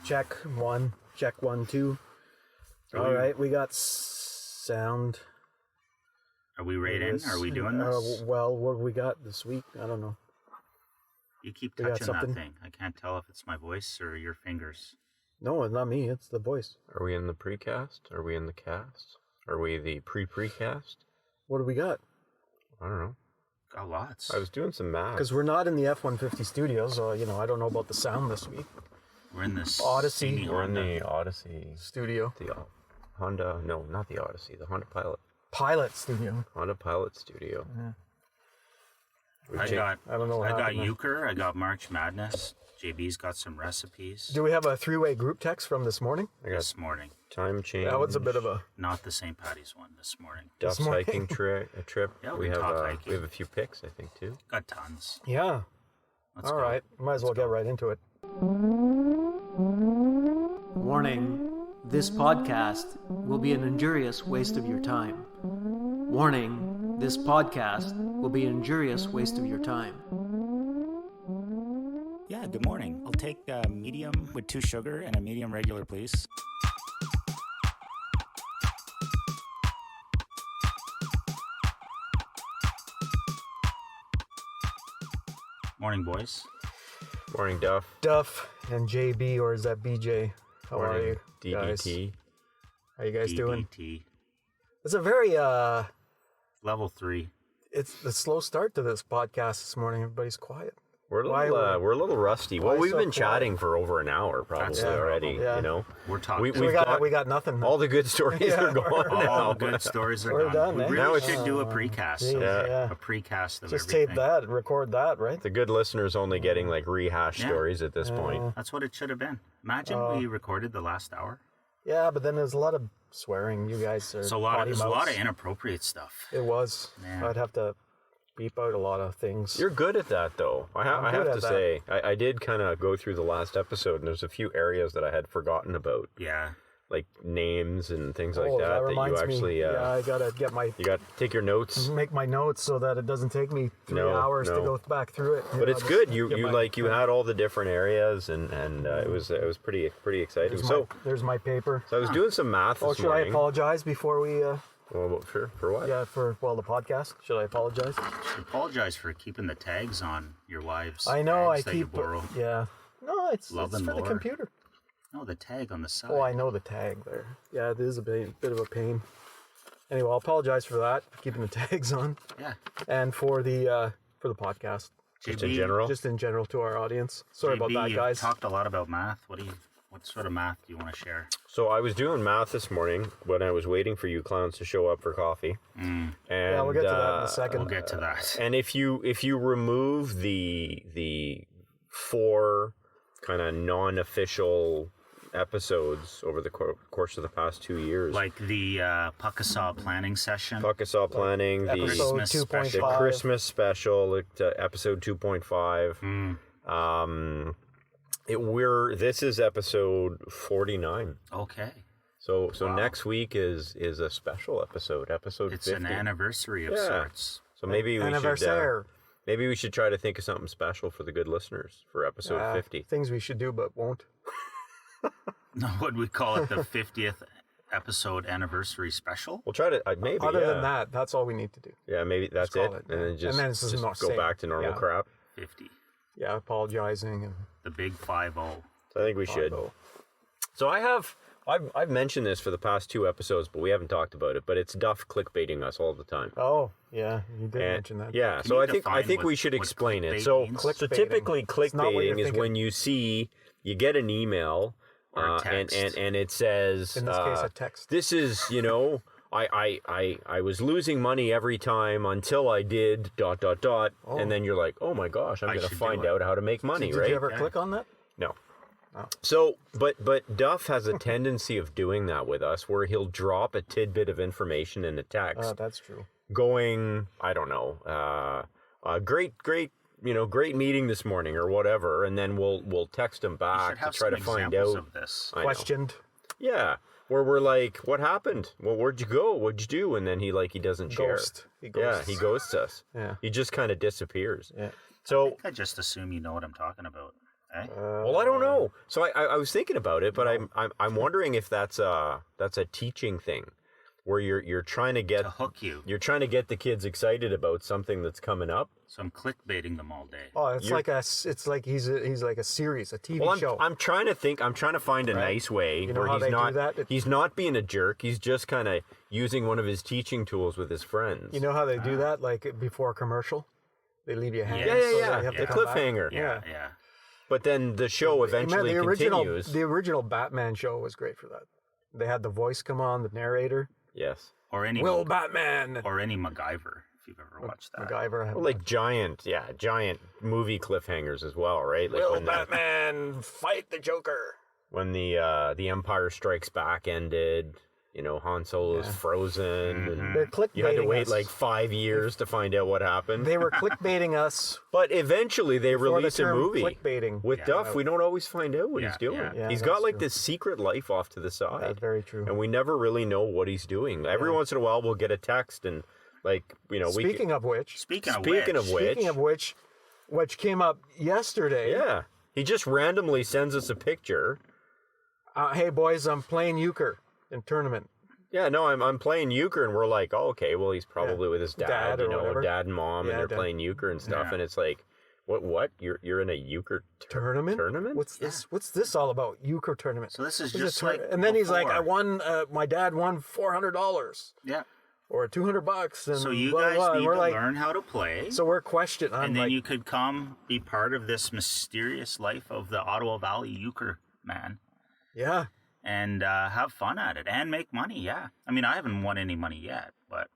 Check 1, 2. All right, we got sound. Are we right in? Are we doing this? Well, what have we got this week? I don't know. You keep touching that thing. I can't tell if it's my voice or your fingers. No, it's not me. It's the voice. Are we in the precast? Are we in the cast? Are we the pre-precast? What do we got? I don't know. Got lots. I was doing some math. Because we're not in the F-150 studios, so, I don't know about the sound this week. We're in this Odyssey. We're in the Odyssey Studio. The Honda, no, not the Odyssey, the Honda Pilot. Pilot studio. Honda Pilot Studio. Yeah. I don't know. I got happened Euchre. I got March Madness. JB's got some recipes. Do we have a three-way group text from this morning? This morning. Time change. That was a bit of a... Not the St. Patty's one this morning. Duff's hiking trip. Yeah, we have a few picks, I think, too. Got tons. Yeah. Let's All go. right. Might as well get right into it. Warning, this podcast will be an injurious waste of your time. Warning, this podcast will be an injurious waste of your time. Yeah, good morning. I'll take a medium with 2 sugar and a medium regular, please. Morning, boys. Morning, Duff. Duff and JB, or is that BJ? How are you guys? DDT. How you guys doing? DDT. It's a very, Level 3. it's the slow start to this podcast this morning. Everybody's quiet. We're a little rusty. Well, we've so been quiet? chatting for over an hour probably already, Yeah. We're talking. We got nothing. all the good stories are gone all now. the good stories are We're done, We eh? really Now should do a precast. Geez, A precast of Just everything. tape that, record that, right? The good listeners only getting like rehashed stories at this point. That's what it should have been. Imagine we recorded the last hour. Yeah, but then there's a lot of swearing. You guys are There's a potty lot mouths. of inappropriate stuff. It was. Man. I'd have to beep out a lot of things. You're good at that, though. I I'm have good to at that. say, I did kind of go through the last episode, and there's a few areas that I had forgotten about, Yeah. like names and things like that that you reminds actually, me. Yeah, I gotta get you got to take your notes. make my notes so that it doesn't take me 3 hours to go back through it. But it's good. You had all the different areas, and it was pretty exciting. There's my paper. So I was doing some math this Should I morning. apologize before we? Well, sure. For what? Yeah, the podcast. Should I apologize? I apologize for keeping the tags on your wives. I know. I tags that you keep. borrow. Yeah. No, it's Love for and the lore. computer. No, the tag on the side. Oh, I know the tag there. Yeah, it is a bit of a pain. Anyway, I'll apologize for that, for keeping the tags on, Yeah. and for the podcast, Just in general. just in general to our audience. Sorry about that, you've guys. talked a lot about math. What sort of math do you want to share? So I was doing math this morning when I was waiting for you clowns to show up for coffee. And, Yeah, we'll get to that in a second. We'll get to that. And if you remove the 4 kind of non-official episodes over the course of the past 2 years, Like the Puckasaw planning session. Puckasaw planning, the Episode Christmas 2.5. special. Christmas special, episode 2.5. This is episode 49. Okay. So next week is a special episode 50. It's an anniversary of sorts. So maybe Anniversaire. we should try to think of something special for the good listeners for episode 50. Things we should do but won't. No, what we call it, the 50th episode anniversary special. We'll try to maybe. Other than that, that's all we need to do. Yeah, maybe that's it. call it, And then yeah. And then it's just not go safe. back to normal Yeah. crap. 50. Yeah, apologizing and The big 5-0. So I think we should. go. So I've mentioned this for the past 2 episodes, but we haven't talked about it. But it's Duff clickbaiting us all the time. Oh, yeah, you did mention that. Yeah, Can so you I think define we should what explain it. clickbait So means? so Clickbaiting. typically It's not what you're clickbaiting is thinking. when you get an email Or a text. and it says In this case, a text. This is I was losing money every time until I did ... and then you're like, oh my gosh, I'm I going to should find do it. out how to make money, Did right? you ever click on that? No. Oh. So, but Duff has a tendency of doing that with us, where he'll drop a tidbit of information in a text, Oh, that's true. going, I don't know, great meeting this morning or whatever, and then we'll text him You should back to have try some to find examples out. of this. I know. Questioned. Yeah, where we're like, what happened? Well, where'd you go? What'd you do? And then he doesn't share. Ghost. He Yeah, ghosts. he ghosts us. Yeah. He just kind of disappears. Yeah. So I just assume you know what I'm talking about. Eh? Well, I don't know. So I was thinking about it, but I'm wondering if that's a teaching thing, where you're trying to get To hook you. you're trying to get the kids excited about something that's coming up. So I'm clickbaiting them all day. Oh, it's like he's like a series, a TV Well, show. I'm trying to find a nice way You know where how he's they do not that? he's not being a jerk. He's just kind of using one of his teaching tools with his friends. You know how they do that? Like before a commercial, they leave you hanging. Yeah, yeah, so yeah, they have to the come back. cliffhanger. Yeah. But then the show eventually the continues. The original Batman show was great for that. They had the voice come on, the narrator. Yes. Or any Will Batman. or any MacGyver, if you've ever watched that. MacGyver. Well, like giant movie cliffhangers as well, right? Like Will when Batman fight the Joker? when the Empire Strikes Back ended, you know, Han Solo's frozen, and They're clickbaiting you had to wait us. like 5 years to find out what happened. They were clickbaiting us. But eventually they For the release a term movie. clickbaiting. With Duff, we don't always find out what Yeah, he's doing. yeah, He's that's got like true. this secret life off to the side. That's very true. And we never really know what he's doing. Every once in a while we'll get a text and like, you know, Speaking of which, Speaking of which came up yesterday. yeah. He just randomly sends us a picture. Hey boys, I'm playing euchre in tournament. Yeah, no, I'm playing euchre, and we're like, oh, okay, well, he's probably with his dad, Dad or you know, whatever. dad and mom, Yeah, and they're dad. playing euchre and stuff, Yeah. and it's like, what? You're in a euchre Tournament? Tournament? What's this all about? Euchre tournament. So this is What's just a like and then he's like, I before. won. My dad won $400 Yeah. or $200, and So you blah, guys blah, blah. need And we're to like, learn how to play. so we're questioning. I'm and then like, you could come be part of this mysterious life of the Ottawa Valley Euchre man yeah. and have fun at it and make money. Yeah. I mean, I haven't won any money yet, but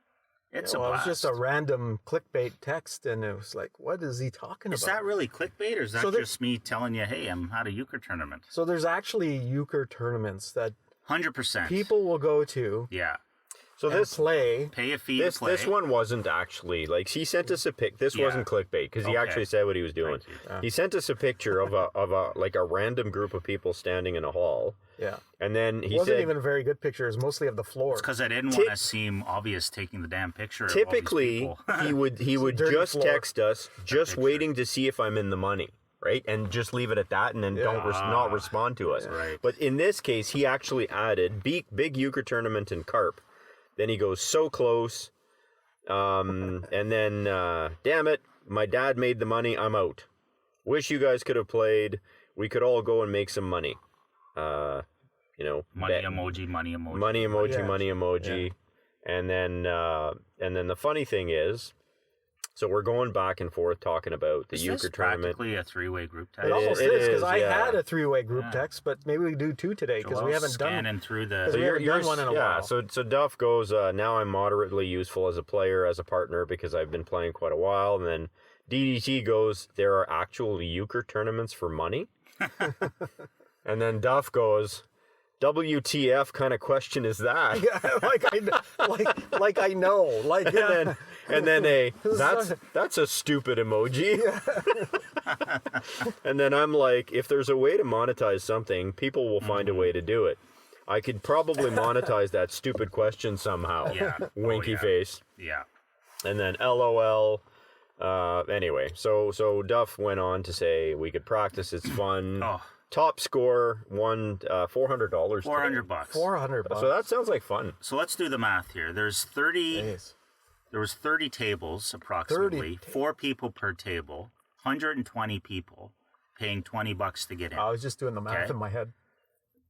it's Well, a it was blast. just a random clickbait text, and it was like, what is he talking Is about? that really clickbait, or is that So there- just me telling you, hey, I'm at a euchre tournament? So there's actually euchre tournaments that 100%. people will go to Yeah. So and this play. Pay a fee this to play. this one wasn't actually like he sent us a pic. This Yeah. wasn't clickbait because he Okay. actually said what he was doing. Thank He sent us a picture of a like a random group of people standing in a hall, Yeah. and then It he wasn't said, even a very good picture. It was mostly of the floor. It's because I didn't Ty- want to seem obvious taking the damn picture. typically of all these people. he would dirty just floor. text us, just picture. waiting to see if I'm in the money, right, and just leave it at that, and then not respond to us. right. But in this case, he actually added big euchre tournament in carp. Then he goes so close, and then damn it, my dad made the money. I'm out. Wish you guys could have played. We could all go and make some money. You know, money bet- emoji, money emoji. money emoji, Yeah. money emoji, and then the funny thing is, so we're going back and forth talking about the Is euchre this tournament. practically a three-way group text? It almost it is, because is, I yeah. had a three-way group Yeah. text, but maybe we do two today because we Joel's haven't done. scanning through the. So we haven't done one in a yeah, while. so Duff goes, now I'm moderately useful as a player, as a partner, because I've been playing quite a while. And then DDT goes, there are actual euchre tournaments for money. And then Duff goes, WTF kind of question is that? Yeah, like I know, like yeah. And then that's a stupid emoji. And then I'm like, if there's a way to monetize something, people will find a way to do it. I could probably monetize that stupid question somehow. Yeah. Winky Oh, yeah. face. Yeah. And then LOL. Anyway, so Duff went on to say we could practice. It's fun. Oh, Top score won $400. $400. $400. So that sounds like fun. So let's do the math here. There's 30. Jeez. There was 30 tables approximately. 30 4 people per table. 120 people paying $20 to get in. I was just doing the math Okay. in my head.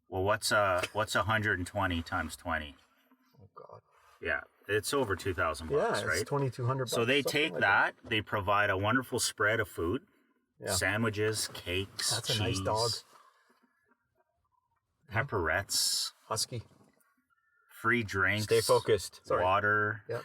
Well, what's 120 times 20? Oh God. Yeah, it's over $2,000, Yeah, it's right? $2,200. So they something take like that. They provide a wonderful spread of food, Yeah. sandwiches, cakes, That's a cheese, nice dog. pepperettes, Husky. free drinks, Stay focused. water, Yep.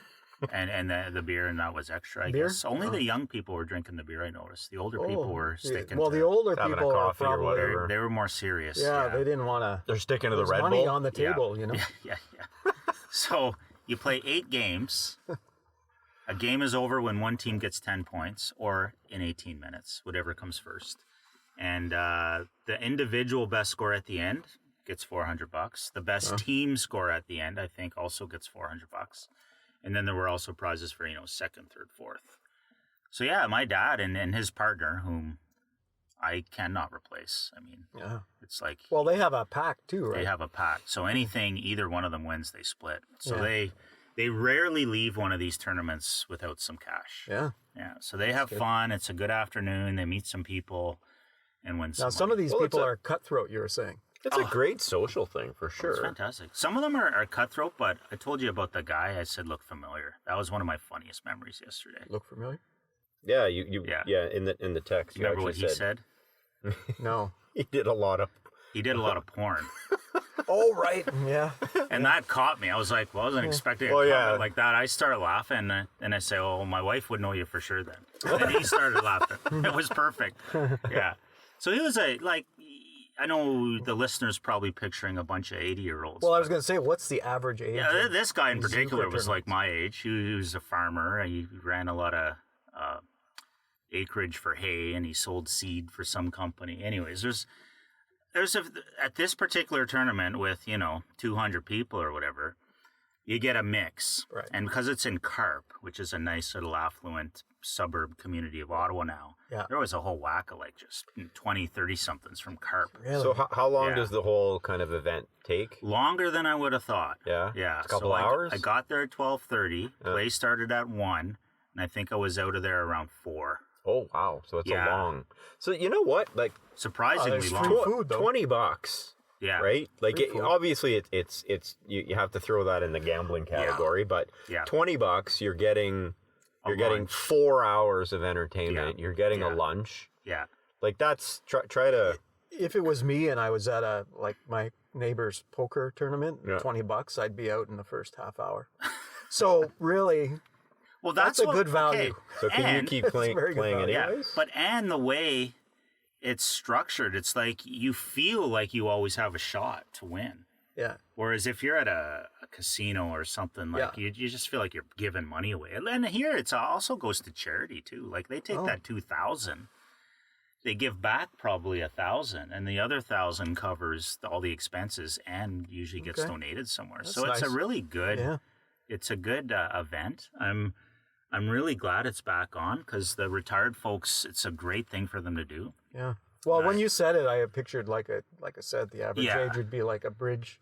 and the beer, and that was extra. I Beer? guess only the young people were drinking the beer. I noticed the older people were sticking. Well, to, the older having a people are coffee or probably. whatever. they were more serious. Yeah, they didn't want to. They're sticking to the There's Red money Bull. on the table, you know. yeah. So you play 8 games. A game is over when one team gets 10 points, or in 18 minutes, whatever comes first. And the individual best score at the end gets $400. The best team score at the end, I think, also gets $400. And then there were also prizes for, second, third, fourth. So yeah, my dad and his partner, whom I cannot replace. I mean, Yeah. it's like Well, they have a pack too, right? they have a pack. So anything either one of them wins, they split. So Yeah. they rarely leave one of these tournaments without some cash. Yeah. Yeah. So they have fun. It's a good afternoon. They meet some people and win some Now, some money. of these Well, it's people a- are cutthroat, you were saying. It's a great social thing for It's sure. fantastic. Some of them are cutthroat, but I told you about the guy. I said look familiar. That was one of my funniest memories yesterday. Look familiar? Yeah, you Yeah. in the text. You Remember what actually he said? No. He did a lot of. He did a lot of porn. Oh, right. Yeah. And that caught me. I was like, well, I wasn't expecting a Well, comment yeah. like that. I started laughing, and I say, oh, my wife would know you for sure then. And he started laughing. It was perfect. Yeah. So he was I know the listeners probably picturing a bunch of 80-year-olds. Well, I was going to say, what's the average age? yeah, of this guy in these particular Euchre was like tournaments? my age. He was a farmer. He ran a lot of acreage for hay, and he sold seed for some company. Anyways, at this particular tournament with 200 people or whatever, you get a mix, Right. and because it's in Carp, which is a nice little affluent suburb community of Ottawa now, Yeah. there was a whole whack of like just 20, 30 somethings from Carp. Really? So how long Yeah. does the whole kind of event take? Longer than I would have thought. Yeah? Yeah. A couple so hours? I got there at 12:30. Play started at 1, and I think I was out of there around 4. Oh wow! So it's Yeah. a long. So you know what? Like Surprisingly there's long. free food, though. $20, Yeah. right? Like Free food. obviously it's you have to throw that in the gambling category, but Yeah. $20 you're getting A getting lunch. 4 hours of entertainment. Yeah. You're getting a Yeah. lunch. Yeah. Like that's try to. If it was me and I was at my neighbor's poker tournament, Yeah. $20, I'd be out in the first half hour. So really, Well, That's a good value. So can you And- keep It's playing very good value. Yeah, anyways? but and the way it's structured, it's like you feel like you always have a shot to win. yeah, Whereas if you're at a casino or something, like Yeah. you just feel like you're giving money away. And here it's also goes to charity too. Like they take Oh. that 2,000, they give back probably 1,000, and the other 1,000 covers all the expenses and usually gets Okay. donated somewhere. That's so it's a nice. really good. yeah. It's a good event. I'm really glad it's back on because the retired folks, it's a great thing for them to do. Yeah. Well, when Right. you said it, I had pictured like I said, the average Yeah. age would be like a bridge,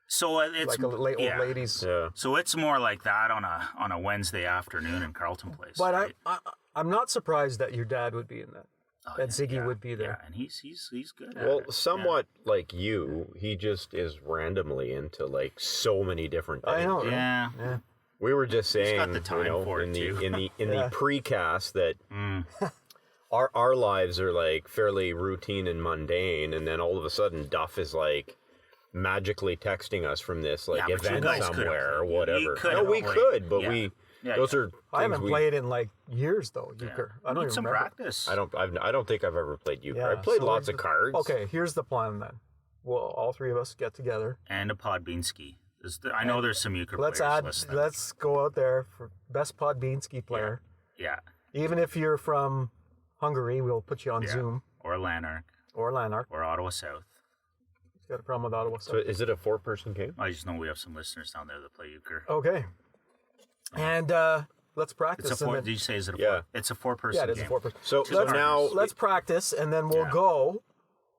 So it's like a old yeah. ladies. Yeah. So it's more like that on a Wednesday afternoon in Carleton Place. But right? I'm not surprised that your dad would be in that. Oh, that Ziggy would be there. Yeah, and he's good. at Well, it. somewhat like you, he just is randomly into like so many different things. I know. right? Yeah. Yeah. We were just saying, got the time for it, in the too. in Yeah. the precast that Mm. our lives are like fairly routine and mundane, and then all of a sudden Duff is like magically texting us from this like Yeah, but you event guys could've somewhere or played. You whatever. could No, have we played. could, but Yeah. Yeah, those yeah. are. I haven't things played in like years though. Yeah. Euchre. I don't Need even some remember. practice. I don't think I've ever played euchre. Yeah, I played so lots we're of cards. Okay, here's the plan then. We'll all three of us get together. And a Podbean ski. I know there's some euchre Let's players add. listening. Let's go out there for best Podbean ski player. Yeah. Even if you're from Hungary, we'll put you on Yeah. Zoom Or Lanark or Lanark. or Ottawa South. Got a problem with Ottawa. So is it a 4-person game? I just know we have some listeners down there that play euchre. Okay. And let's practice. It's a and four. then- Did you say is it a Yeah. four? It's a 4-person yeah, it is game. a 4-person. So Let's- now Let's practice, and then we'll Yeah. go.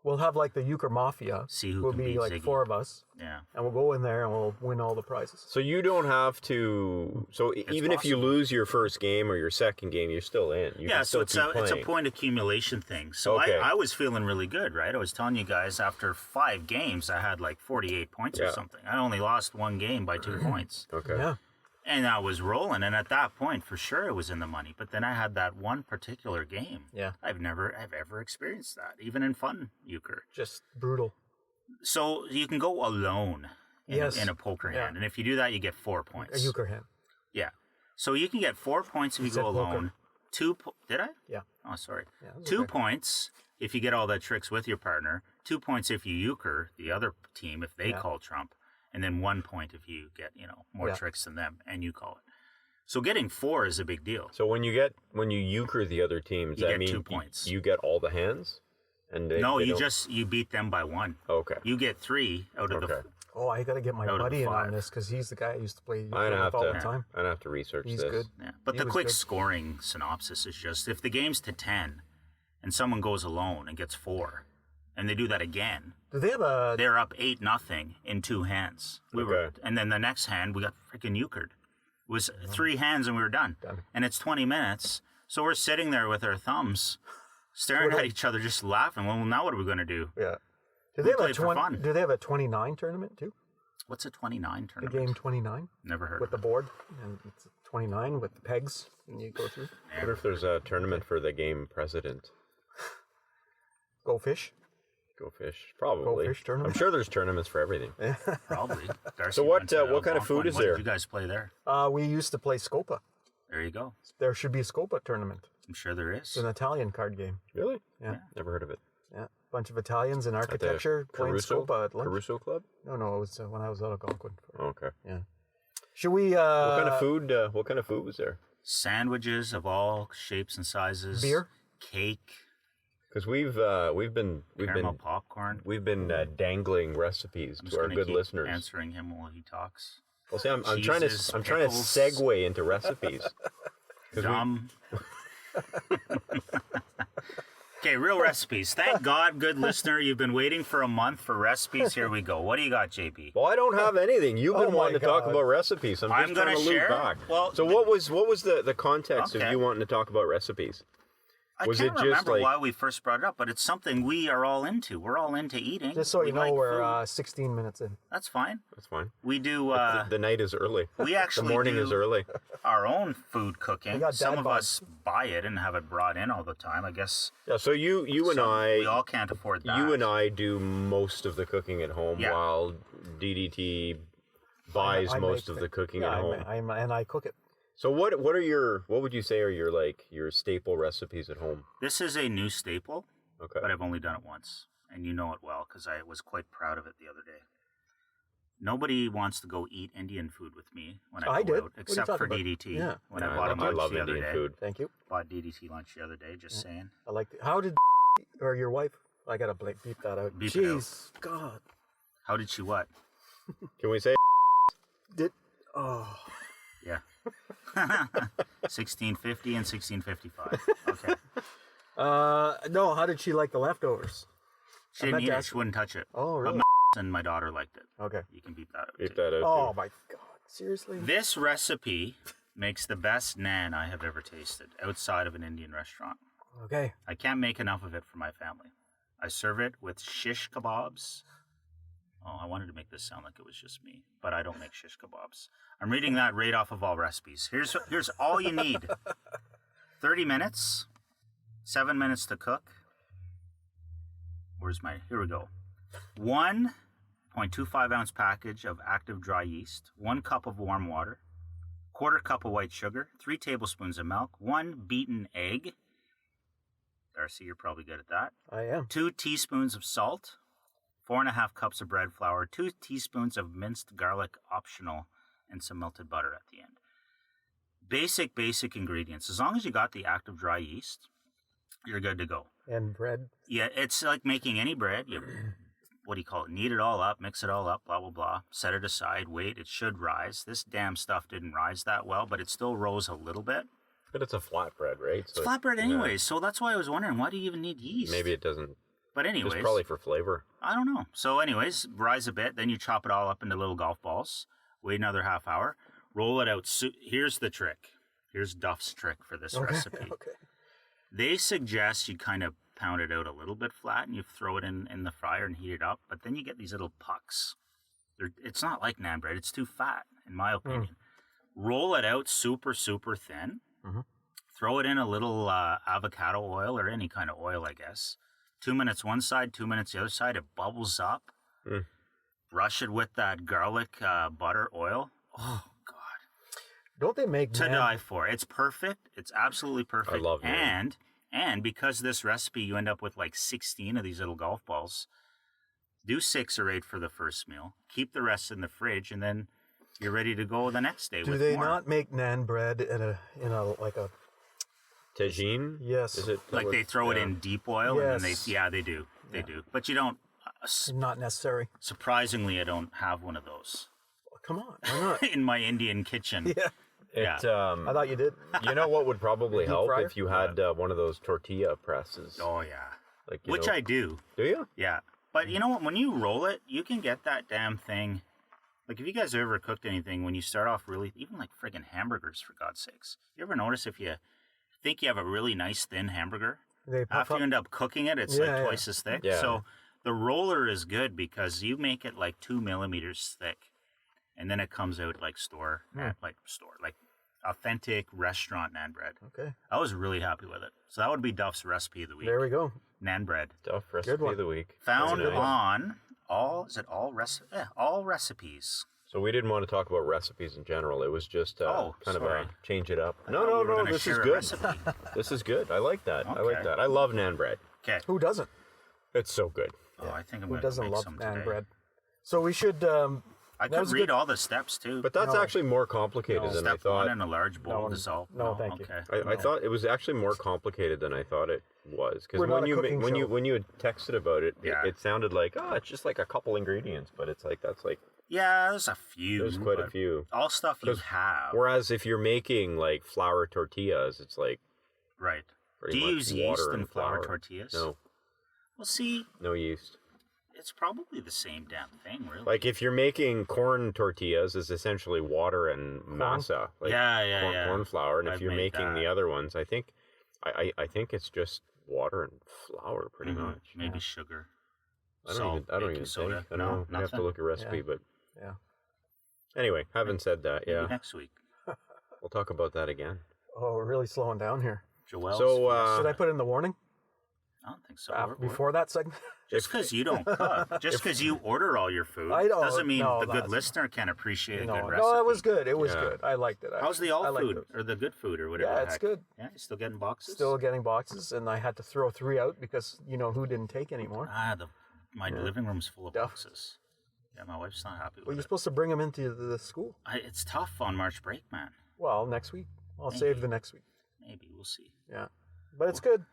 We'll have like the Euchre Mafia. See who We'll can be beat like Ziggy. 4 of us, Yeah. and we'll go in there and we'll win all the prizes. So you don't have to. So even if you possible. lose your first game or your second game, you're still in. You Yeah, can so still it's keep a playing. point accumulation thing. So Okay. I was feeling really good, right? I was telling you guys after 5 games I had like 48 points or Yeah. something. I only lost 1 game by 2 points. Okay. Yeah. And I was rolling, and at that point, for sure, it was in the money. But then I had that one particular game. Yeah. I've ever experienced that, even in fun euchre. Just brutal. So you can go alone in, Yes. in a poker Yeah. hand, and if you do that, you get 4 A points. Euchre hand. Yeah. So you can get 4 points if you said go poker. alone. Did I? Yeah. Oh, sorry. Yeah, that's 2 okay. points if you get all the tricks with your partner. 2 points if you euchre the other team if they Yeah. call trump, and then 1 point if you get more Yeah. tricks than them and you call it. So getting 4 is a big deal. So when you euchre the other teams, You that get mean 2 points. you get all the hands, and they, No, they you don't- you beat them by 1. okay. You get 3 out of Okay. Oh, I got to get my Out of the buddy in on 5. this because he's the guy I used to play I'm Euchre gonna have with all the to. time. I'm gonna have to research He's this. good. Yeah. But He the was quick good. scoring synopsis is just if the game's to 10 and someone goes alone and gets 4, and they do that again, Do they have a? they're up 8-0 in 2 hands. And then the next hand we got freaking euchred. It was 3 hands and we were done. And it's 20 minutes, so we're sitting there with our thumbs, staring at each other, just laughing. Well, now what are we going to do? Yeah. Do they have a played for fun. Do they have a 29 tournament too? What's a 29 The tournament? game 29 Never heard with of the board, and it's 29 with the pegs, and you go through. I wonder if there's a tournament for the game president. Go fish. Go fish, probably. Go fish tournament. I'm sure there's tournaments for everything. Probably. Darcy So what, went to what kind of food Algonquin. is What there? did you guys play there? We used to play Scopa. There you go. There should be a Scopa tournament. I'm sure there is. It's an Italian card game. Really? Yeah. Never heard of it. Yeah. Bunch of Italians in At the architecture playing Caruso? Scopa at lunch. Caruso Club? No, it was when I was at Algonquin. Oh, okay. Yeah. Should we? What kind of food? What kind of food was there? Sandwiches of all shapes and sizes. Beer? Cake. Because we've Caramel popcorn. dangling recipes I'm to just our gonna good keep listeners. answering him while he talks. Well, see, I'm trying Cheeses, to pickles. segue into recipes. 'Cause Dumb. Okay, real recipes. Thank God, good listener. You've been waiting for a month for recipes. Here we go. What do you got, JP? Well, I don't have anything. You've been Oh my wanting to talk God. about recipes. I'm I'm just trying gonna to loop share. back. Well, so what was the context Okay. of you wanting to talk about recipes? I Was can't it just remember like- why we first brought it up, but it's something we are all into. We're all into eating. Just so We you know, like we're food. 16 minutes in. That's fine. That's fine. We do. The night is early. We actually the morning do is early. our own food cooking. We got Some dad of bod. us buy it and have it brought in all the time. I guess Yeah. So you and we all I, can't afford that. you and I do most of the cooking at home, Yeah. while DDT buys I most make of the cooking yeah, at home. and I cook it. So what would you say are your staple recipes at home? This is a new staple, Okay. but I've only done it once, and you know it well because I was quite proud of it the other day. Nobody wants to go eat Indian food with me when I I go did. out, What are you except for talking about? DDT. Yeah. When Yeah, I bought him I lunch love the other Indian day. food. Thank you. Bought DDT lunch the other day. Just saying. I like. How did or your wife? I gotta beep that out. Beep it out. Jeez, God. How did she what? Can we say? Did oh. Yeah. 1650 and 1655. Okay. No. How did she like the leftovers? She I didn't meant eat to it. ask- She wouldn't touch it. Oh, But really? my and my daughter liked it. Okay. You can beep that out. Beep too. that out. Oh too. my God. Seriously? This recipe makes the best naan I have ever tasted outside of an Indian restaurant. Okay. I can't make enough of it for my family. I serve it with shish kebabs. Oh, I wanted to make this sound like it was just me, but I don't make shish kebabs. I'm reading that right off of All Recipes. Here's all you need. 30 minutes, 7 minutes to cook. Here we go. 1.25 ounce package of active dry yeast, 1 cup of warm water, 1/4 cup of white sugar, 3 tablespoons of milk, 1 beaten egg. Darcy, you're probably good at that. I am. 2 teaspoons of salt, 4.5 cups of bread flour, 2 teaspoons of minced garlic optional, and some melted butter at the end. Basic ingredients. As long as you got the active dry yeast, you're good to go. And bread. Yeah, it's like making any bread. You, what do you call it? Knead it all up, mix it all up, blah, blah, blah. Set it aside, wait. It should rise. This damn stuff didn't rise that well, but it still rose a little bit. But it's a flatbread, right? It's flatbread anyways, so that's why I was wondering, why do you even need yeast? Maybe it doesn't. But anyways. It's probably for flavor. I don't know. So anyways, rise a bit, then you chop it all up into little golf balls. Wait another half hour. Roll it out. So here's the trick. Here's Duff's trick for this recipe. Okay. They suggest you kind of pound it out a little bit flat and you throw it in the fryer and heat it up, but then you get these little pucks. It's not like naan bread. It's too fat, in my opinion. Roll it out super, super thin. Mhm. Throw it in a little avocado oil or any kind of oil, I guess. 2 minutes one side, 2 minutes the other side. It bubbles up. Brush it with that garlic butter oil. Oh, God. Don't they make To naan? die for. It's perfect. It's absolutely perfect. I love naan. And because this recipe, you end up with like 16 of these little golf balls. Do 6 or 8 for the first meal. Keep the rest in the fridge, and then you're ready to go the next day Do with they more. not make naan bread in a like a Tagine? yes? Is it Like they throw it yeah. in deep oil, and then Yes. they do. They do. But you don't, Not necessary. surprisingly, I don't have one of those Come on, why not? in my Indian kitchen. Yeah. Yeah. I thought you did. You know what would probably Deep help fryer? if you had one of those tortilla presses. Oh yeah. Like, you Which know- I do. Do you? Yeah. But you know what? When you roll it, you can get that damn thing. Like, if you guys have ever cooked anything, when you start off really, even like friggin' hamburgers, for God's sakes. You ever notice if you think you have a really nice thin hamburger, They puff after up. you end up cooking it, it's Yeah, like yeah. twice as thick. Yeah. So the roller is good because you make it like 2 millimeters thick. And then it comes out like like authentic restaurant naan bread. Okay. I was really happy with it. So that would be Duff's recipe of the week. There we go. Naan bread. Duff recipe one. of the week. Found Very nice. on all recipes. So we didn't want to talk about recipes in general. It was just kind sorry. of a change it up. I No, thought no, we were no. gonna This is share a good. recipe. This is good. I like that. I like Okay. that. I love naan bread. Okay. Who doesn't? It's so good. Oh, I think I'm Who going to doesn't make love some naan today. bread? So we should. I That was could a read good- all the steps too. But that's No. actually more complicated No. than I Step thought. one in a large bowl No, dissolve. no, thank you. Okay. I thought it was actually more complicated than I thought it was. Because We're not when a you cooking show. when you had texted about it, Yeah. it sounded like it's just like a couple ingredients, but it's like that's like Yeah, there's a few. there's quite a but few. All stuff you 'Cause have. Whereas if you're making like flour tortillas, it's like Right. pretty Do you much use yeast water in and flour flour. tortillas? No, Well, see, no yeast. it's probably the same damn thing, really. Like if you're making corn tortillas, it's essentially water and masa, like yeah. corn flour. And if I've you're made making the that. other ones, I think it's just water and flour, pretty Mhm. much. Maybe sugar. I don't Salt, even baking soda. think. I don't No, know. We have to nothing? look at recipe, Yeah. but Yeah. anyway, having said that, Maybe yeah, next week. we'll talk about that again. Oh, we're really slowing down here. Joelle's. So, Fiesta. Should I put in the warning I don't think so. We're- before that segment? Just because you don't cook, just because you order all your food, I don't- doesn't mean no, the good that's- listener can appreciate a No, good recipe. no, it was good. It was Yeah. good. I liked it. How's the I all liked food it. or the good food or whatever? Yeah, the it's heck? good. Yeah, you still getting boxes? Still getting boxes, and I had to throw 3 out because you know who didn't take anymore. My living room's full of Duff. boxes. Yeah, my wife's not happy Well, with you're it. supposed to bring them into the school. It's tough on March break, man. Well, next week. I'll Maybe. save the next week. Maybe we'll see. Yeah, but it's good.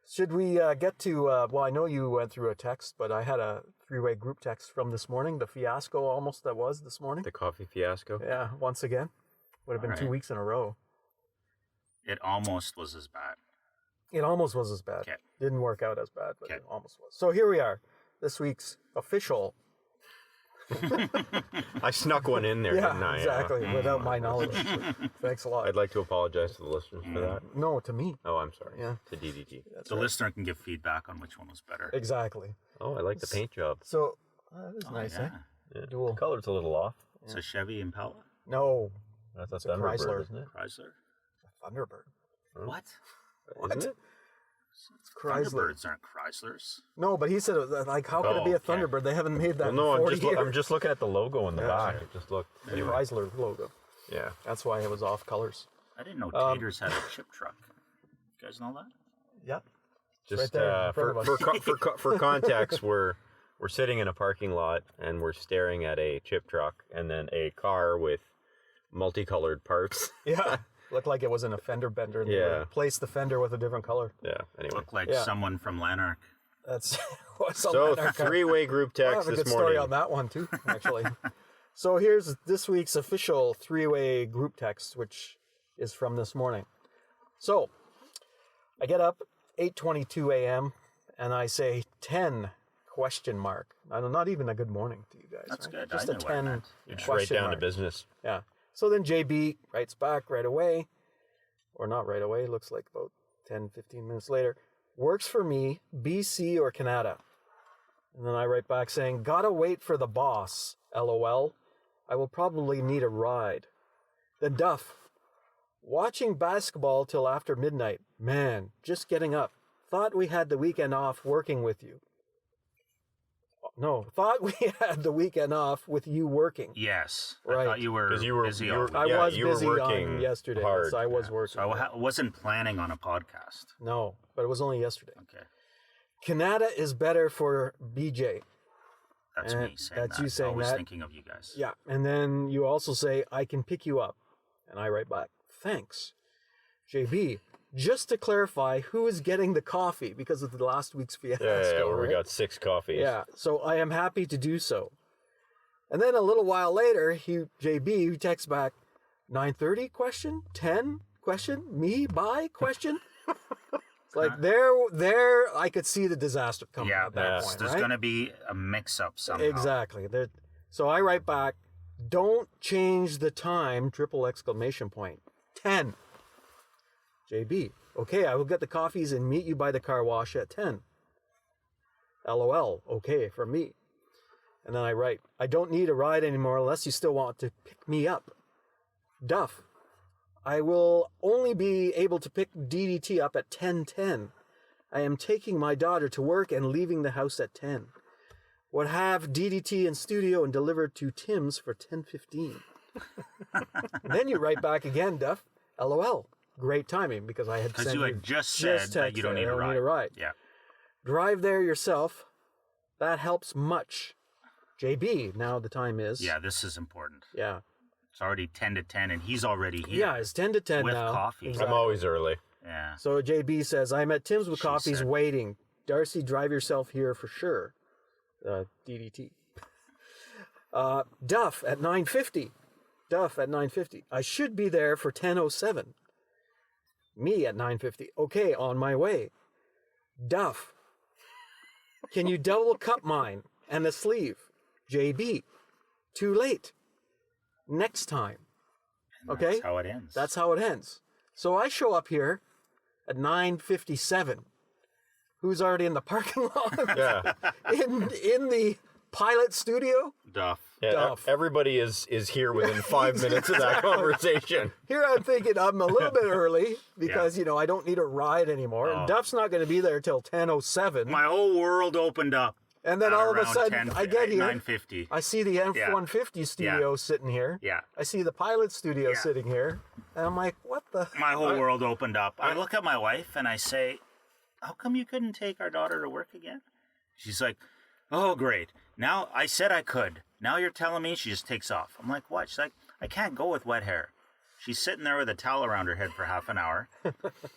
Should we get to? Well, I know you went through a text, but I had a 3-way group text from this morning. The fiasco almost that was this morning. The coffee fiasco. Yeah, once again, would have been 2 Alright. weeks in a row. It almost was as bad. It almost was as bad. Okay. Didn't work out as bad, but Okay. it almost was. So here we are, this week's official. I snuck one in there, didn't I? exactly. Without my knowledge. Thanks a lot. I'd like to apologize to the listeners for that. No, to me. Oh, I'm sorry. Yeah. To DDT. That's The right. listener can give feedback on which one was better. Exactly. Oh, I like the paint job. So that is Oh, nice, yeah. eh? Yeah. Dual. The color's a little off. It's a Chevy Impala, No, That's It's a Chrysler. isn't it? Chrysler. Thunderbird. What? Isn't it? Chrysler. Thunderbirds aren't Chryslers. No, but he said, like, how could it be a okay. Thunderbird? They haven't made that Well, no, in 40 years. I'm just looking at the logo in the Yeah, back. sure. It just looked. The Anyway. Chrysler logo. Yeah. That's why it was off colors. I didn't know Taters had a chip truck. You guys know that? Yeah. Just right there in front for of us. for context, we're sitting in a parking lot and we're staring at a chip truck and then a car with multicolored parts. Yeah. Looked like it was an fender bender. And they Yeah. replaced the fender with a different color. Yeah. Anyway. Look like Yeah. someone from Lanark. That's what's on So that car. 3-way group I text have a this good story morning. on that one too, actually. So here's this week's official 3-way group text, which is from this morning. So I get up 8:22 a.m. and I say 10 question mark. Not even a good morning to you guys. That's right? good. Just I a knew what it 10 meant. You just write question down mark. to business. Yeah. So then JB writes back right away, or not right away, looks like about 10, 15 minutes later. Works for me, BC or Canada. And then I write back saying, gotta wait for the boss, LOL. I will probably need a ride. Then Duff, watching basketball till after midnight. Man, just getting up. Thought we had the weekend off working with you. No, thought we had the weekend off with you working. Yes. Right. I thought you were Because you were, busy you all were, week. I yeah, was you were busy working on yesterday. hard. Yes, I was working. So I wasn't planning on a podcast. No, but it was only yesterday. Okay. Canada is better for BJ. That's And me saying that's that. you saying I was that. thinking of you guys. Yeah, and then you also say, I can pick you up. And I write back, thanks. JB, just to clarify, who is getting the coffee because of the last week's fiasco? Yeah, where we right? got 6 coffees. Yeah, so I am happy to do so. And then a little while later, JB texts back, 9:30 question, 10 question, me by question. It's like there I could see the disaster coming at that point. There's right? going to be a mix-up somehow. Exactly. So I write back, don't change the time, triple exclamation point. 10. JB, okay, I will get the coffees and meet you by the car wash at 10. LOL, okay, from me. And then I write, I don't need a ride anymore unless you still want to pick me up. Duff, I will only be able to pick DDT up at 10:10. I am taking my daughter to work and leaving the house at 10. Would have DDT in studio and delivered to Tim's for 10:15. Then you write back again, Duff. LOL. Great timing because I had Because you had just said that you don't need a ride. Yeah. Drive there yourself. That helps much. JB, now the time is. Yeah, this is important. Yeah. It's already 10 to 10, and he's already here. Yeah, it's 10 to 10 with now. coffee. Exactly. I'm always early. Yeah. So JB says, I'm at Tim's with She coffees said. waiting. Darcy, drive yourself here for sure. DDT. Duff at 9:50. Duff at 9:50. I should be there for 10:07. Me at 9:50. Okay, on my way. Duff. Can you double cup mine and the sleeve? JB. Too late. Next time. And Okay? That's how it ends. That's how it ends. So I show up here at 9:57. Who's already in the parking lot? Yeah. in the pilot studio? Duff. Yeah, Duff. everybody is here within 5 minutes of that conversation. Here I'm thinking I'm a little bit early because, I don't need a ride anymore. Oh. And Duff's not going to be there till 10:07. My whole world opened up. And then at all of a around sudden, I get here. 9:50. I see the F-150 studio sitting here. Yeah. I see the pilot studio Yeah. sitting here. And I'm like, what the? My whole world opened up. I look at my wife and I say, how come you couldn't take our daughter to work again? She's like, oh, great. Now, I said I could. Now you're telling me she just takes off. I'm like, what? She's like, I can't go with wet hair. She's sitting there with a towel around her head for half an hour.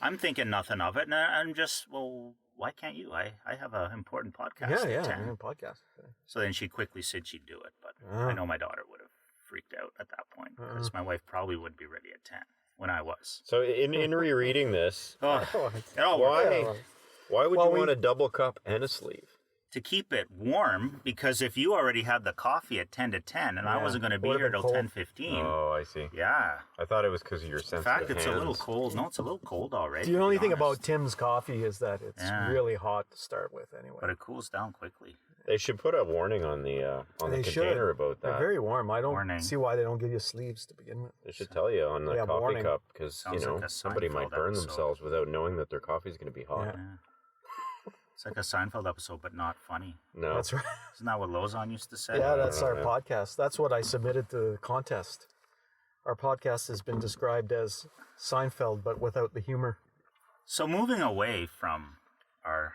I'm thinking nothing of it. And I'm just, well, why can't you? I have an important podcast at 10. Podcast. So then she quickly said she'd do it. But I know my daughter would have freaked out at that point because my wife probably would be ready at 10 when I was. So in rereading this, Oh, it all worked. why would Well, you we- want a double cup and a sleeve? To keep it warm, because if you already had the coffee at 10 to 10 and I Yeah, wasn't going to be would've here been till cold. 10:15. Oh, I see. Yeah. I thought it was because of your In sensitive fact, it's hands. a little cold. No, it's a little cold already. The to only be thing about honest. Tim's coffee is that it's Yeah. really hot to start with anyway. But it cools down quickly. They should put a warning on the They container should. about They're that. very warm. I don't Warning. see why they don't give you sleeves to begin with. They should tell you on the Yeah, coffee warning. cup because Sounds like a somebody might Seinfeld burn episode. themselves without knowing that their coffee is going to be hot. Yeah. Yeah. It's like a Seinfeld episode, but not funny. No, That's right. Isn't that what Lozon used to say? Yeah, that's know, our man. podcast. That's what I submitted to the contest. Our podcast has been described as Seinfeld, but without the humor. So moving away from our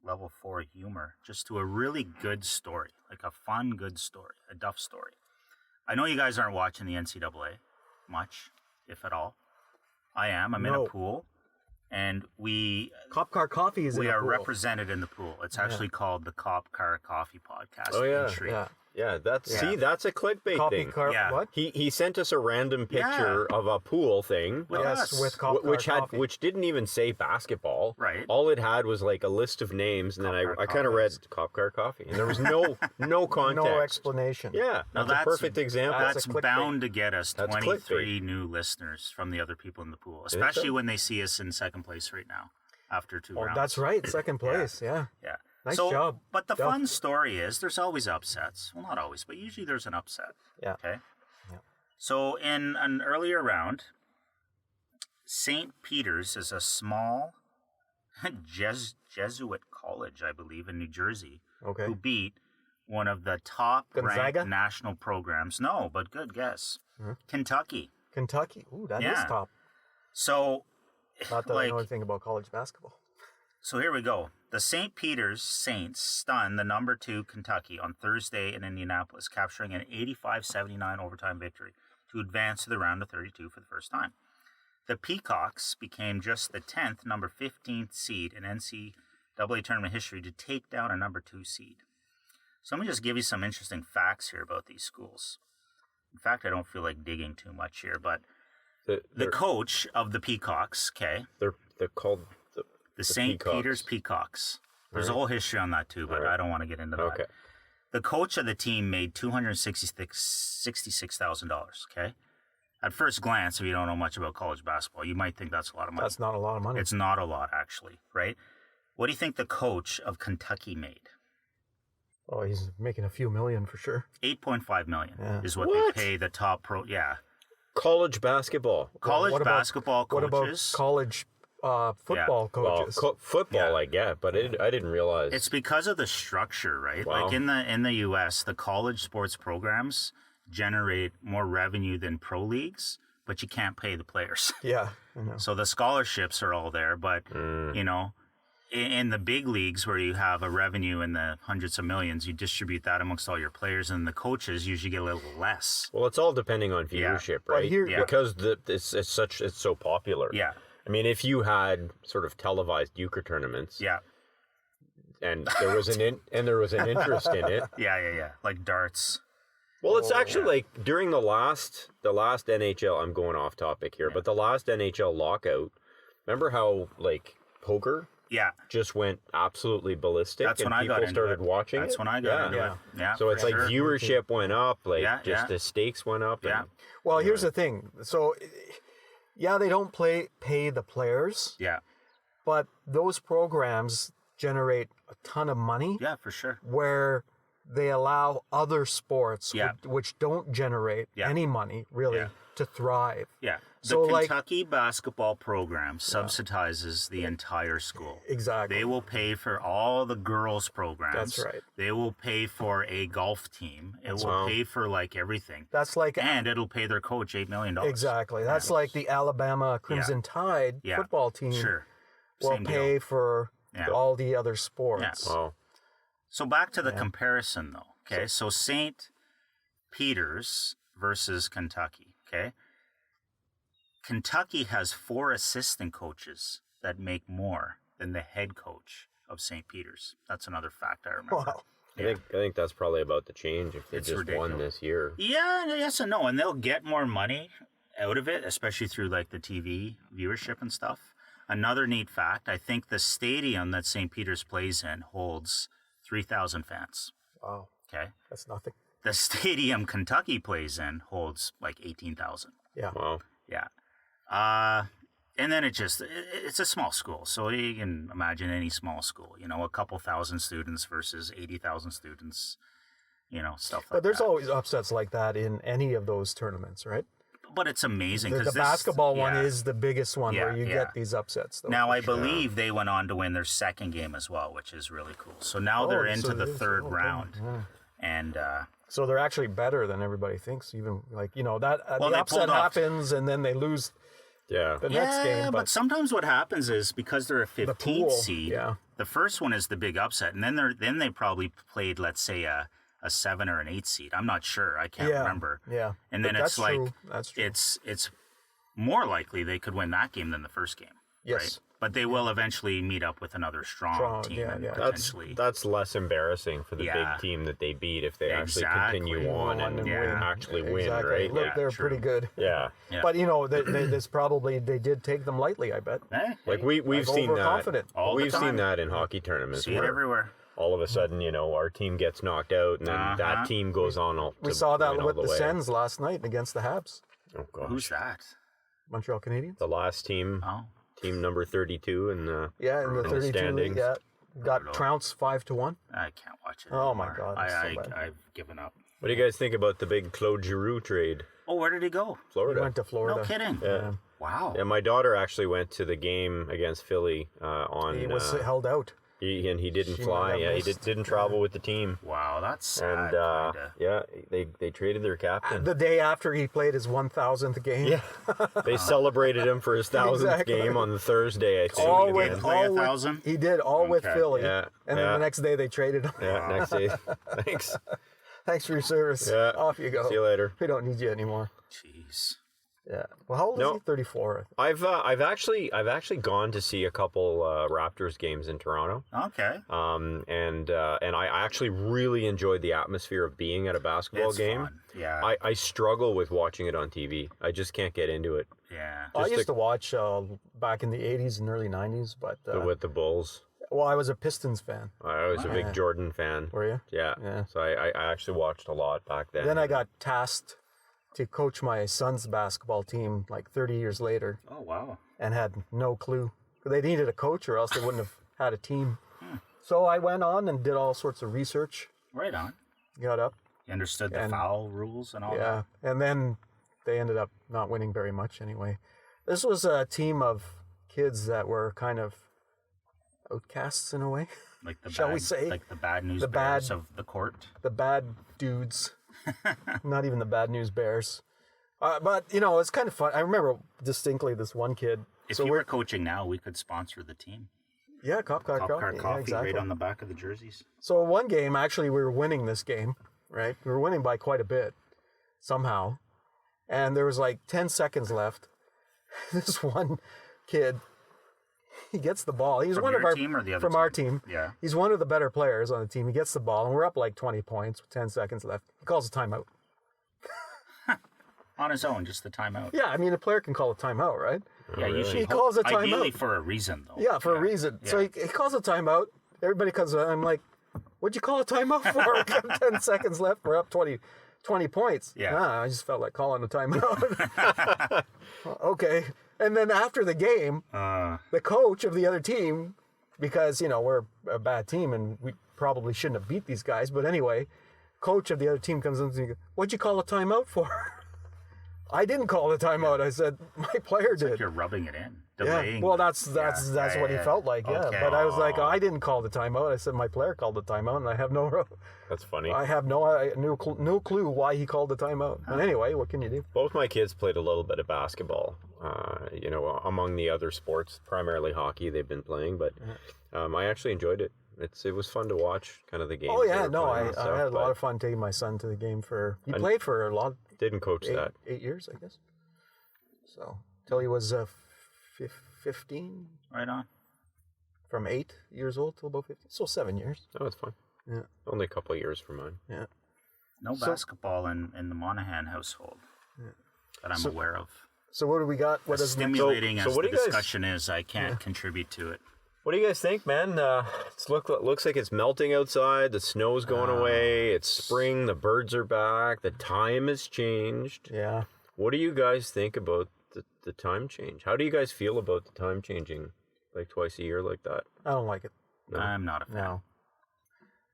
level 4 humor, just to a really good story, like a fun, good story, a Duff story. I know you guys aren't watching the NCAA much, if at all. I am. I'm in No. a pool, and we Cop Car Coffee is in we the are pool. represented in the pool. It's actually called the Cop Car Coffee Podcast. Oh, yeah. Entry. Yeah. yeah, that's Yeah. see, that's a clickbait Coffee thing. Car. Yeah. What? He sent us a random picture of a pool thing, With Yes, us. with Cop which Car had Coffee. which didn't even say basketball. Right. All it had was like a list of names, and Cop then Car I kind of read Coffees. Cop Car Coffee, and there was no context. No explanation. Yeah, Now that's a perfect example. that's That's a clickbait. bound to get us That's 23 new listeners from the other people in the pool, especially when they see us in second place right now after 2 Oh, rounds. that's right. Second place. Yeah. Yeah. Nice so, job. But the Duff. fun story is there's always upsets. Well, not always, but usually there's an upset. Yeah. Okay. Yeah. So in an earlier round, St. Peter's is a small Jesuit college, I believe, in New Jersey, Okay. who beat one of the top Gonzaga? ranked national programs. No, but good guess. Mhm. Kentucky. Kentucky. Ooh, that is Yeah. top. So, Not that I like, know anything about college basketball. so here we go. The St. Peter's Saints stunned the number 2 Kentucky on Thursday in Indianapolis, capturing an 85-79 overtime victory to advance to the round of 32 for the first time. The Peacocks became just the 10th, number 15th seed in NCAA tournament history to take down a number 2 seed. So let me just give you some interesting facts here about these schools. In fact, I don't feel like digging too much here, but the They're coach of the Peacocks, okay, they're called the St. Peacocks. Peter's Peacocks. There's a Alright. whole history on that too, but Alright. I don't want to get into that. Okay. The coach of the team made $266,000, okay? At first glance, if you don't know much about college basketball, you might think that's a lot of money. That's not a lot of money. It's not a lot, actually, right? What do you think the coach of Kentucky made? Oh, he's making a few million for sure. $8.5 million Yeah. is what What? they pay the top pro. Yeah, college basketball. college what about- basketball What about coaches. college football Well, coaches? football, Yeah. I get, but I didn't realize. It's because of the structure, right? Wow. Like in the U.S., the college sports programs generate more revenue than pro leagues, but you can't pay the players. Yeah, I know. So the scholarships are all there, but you know, in the big leagues where you have a revenue in the hundreds of millions, you distribute that amongst all your players, and the coaches usually get a little less. Well, it's all depending on viewership, But right? here- Yeah. Because it's so popular. Yeah, I mean, if you had sort of televised euchre tournaments, yeah, and there was an interest in it. yeah. Like darts. Well, it's actually like during the last NHL. I'm going off topic here, but the last NHL lockout. Remember how like poker Yeah, just went absolutely ballistic, that's and when I people got into started it. watching That's it? when I got into Yeah. it. Yeah. So it's for like sure. viewership went up, like Yeah, just yeah. the stakes went up. Yeah. and- Well, here's the thing. So, yeah, they don't pay the players, Yeah, but those programs generate a ton of money yeah, for sure. where they allow other sports Yeah. which don't generate Yeah. any money really Yeah. to thrive. Yeah. The So, like- Kentucky basketball program subsidizes the entire school. Exactly. They will pay for all the girls' programs. That's right. They will pay for a golf team. It will Wow. pay for like everything. That's like And it'll pay their coach $8 million. exactly. That's like the Alabama Crimson Tide Yeah. football team Sure. will Same pay deal. for Yeah. all the other sports. Wow. So back to the comparison though. Okay. So St. Peter's versus Kentucky. Okay. Kentucky has 4 assistant coaches that make more than the head coach of St. Peter's. That's another fact I remember. Wow. I think that's probably about to change if they It's just won ridiculous. this year. Yeah, yes and no. And they'll get more money out of it, especially through like the TV viewership and stuff. Another neat fact, I think the stadium that St. Peter's plays in holds 3,000 fans. Wow. Okay. That's nothing. The stadium Kentucky plays in holds like 18,000. Yeah. Wow. Yeah. And then it's a small school. So you can imagine any small school, you know, a couple thousand students versus 80,000 students, you know, stuff like that. But there's always upsets like that in any of those tournaments, right? But it's amazing. The 'cause this- basketball one yeah. is the biggest one where Yeah, you yeah. get these upsets. Though, Now, for I sure. believe they went on to win their second game as well, which is really cool. So now they're Oh, into so the it is. third Okay. round. Yeah. And So they're actually better than everybody thinks. Even like that Well, the they upset pulled off- happens and then they lose Yeah. the next game. but sometimes what happens is because they're a 15th pool, seed, yeah. the first one is the big upset, and then they probably played, let's say, a 7 or an 8 seed. I'm not sure. I can't yeah, remember. Yeah, And But then it's that's like true. That's true. it's more likely they could win that game than the first game. Yes. Right? But they will eventually meet up with another strong team yeah, and yeah. potentially. That's less embarrassing for the Yeah. big team that they beat if they actually Exactly. continue on and Yeah. actually win, exactly. right? Look, Like, they're true. pretty good. yeah. Yeah. But this probably they did take them lightly. I bet. Like we've Like seen that. overconfident. All the We've seen time. that in hockey tournaments See it where everywhere. all of a sudden, our team gets knocked out and then Uh-huh. that team goes on We to saw that win all with the way. Sens last night against the Habs, Oh gosh. Who's that? Montreal Canadiens. The last team, Oh, team number 32 and Yeah, in the in the 32 league. standings. Yeah, got Brutal. trounced 5-1. I can't watch it. Oh, my anymore. God, it's so bad. I've given up. What do you guys think about the big Claude Giroux trade? Oh, where did he go? He Florida. went to Florida. No kidding. Yeah. Wow. Yeah, my daughter actually went to the game against Philly on He was held out. he didn't She fly. might have Yeah, he missed. didn't travel with the team. Wow, that's sad. And kinda. yeah, they traded their captain. The day after he played his 1,000th game. Yeah, they celebrated him for his 1,000th Exactly. game on the Thursday. I think. All he with did play all with 1,000? he did all with Okay. Philly. Yeah, And then yeah. the next day they traded him. Yeah, next day. Thanks. Thanks for your service. Yeah. Off you go. See you later. We don't need you anymore. Jeez. Yeah. Well, how old is he? 34. I've actually gone to see a couple Raptors games in Toronto. Okay. And I actually really enjoyed the atmosphere of being at a basketball It's game. fun. Yeah. I struggle with watching it on TV. I just can't get into it. Yeah. I used to watch back in the 80s and early 90s, but With the Bulls. well, I was a Pistons fan. I was a big Yeah. Jordan fan. Were you? Yeah. Yeah. So I actually watched a lot back then. Then I got tasked to coach my son's basketball team like 30 years later Oh, wow. and had no clue. They needed a coach or else they wouldn't have had a team. So I went on and did all sorts of research, Right on. got up. You understood the And- foul rules and all Yeah. And then they ended up not winning very much anyway. This was a team of kids that were kind of outcasts in a way. that? Like the Shall bad, we say, like the bad news the bears bad- of the court? The bad dudes. Not even the bad news bears. But, you know, it's kind of fun. I remember distinctly this one kid. If So you we're were coaching now, we could sponsor the team. yeah, Cop Car Cop Car Yeah, Coffee exactly. right on the back of the jerseys. So one game, actually, we were winning this game, right? We were winning by quite a bit, somehow. And there was like 10 seconds left. This one kid, he gets the ball. He's From one of your our team or the other from team? our team. Yeah. He's one of the better players on the team. He gets the ball, and we're up like 20 points with 10 seconds left. He calls a timeout. On his own, just the timeout. Yeah, I mean, a player can call a timeout, right? Yeah, usually. He calls a Ideally timeout. for a reason, though. Yeah, for a reason. So he calls a timeout. Everybody comes. I'm like, what'd you call a timeout for? We got 10 seconds left. We're up 20 points. Yeah. Nah, I just felt like calling a timeout. Okay. And then after the game, the coach of the other team, because, you know, we're a bad team and we probably shouldn't have beat these guys, but anyway, coach of the other team comes in and says, what'd you call a timeout for? I didn't call the timeout. I said, my player did. You're rubbing it in. Yeah, Delaying well, it. that's Yeah, what he yeah, felt like, yeah. okay. But I was like, I didn't call the timeout. I said my player called the timeout, and I have no clue why he called the timeout. But anyway, what can you do? Both my kids played a little bit of basketball. You know, among the other sports, primarily hockey they've been playing, but I actually enjoyed it. It was fun to watch, kind of the games. Oh they yeah, were no, playing I and stuff, had a lot but of fun taking my son to the game he played for a lot, didn't coach that. 8 years, I guess. So till he was 15, Right on. from 8 years old till about 15, so 7 years. Oh, it's fine. Yeah. Only a couple of years for mine. Yeah. No basketball in the Monahan household that I'm aware of. So what do we got? What As is next? stimulating So as what the do you guys- discussion is, I can't contribute to it. What do you guys think, man? Looks like it's melting outside. The snow's going away. It's spring. The birds are back. The time has changed. Yeah. What do you guys think about the time change? How do you guys feel about the time changing like twice a year like that? I don't like it. No. I'm not a fan. No.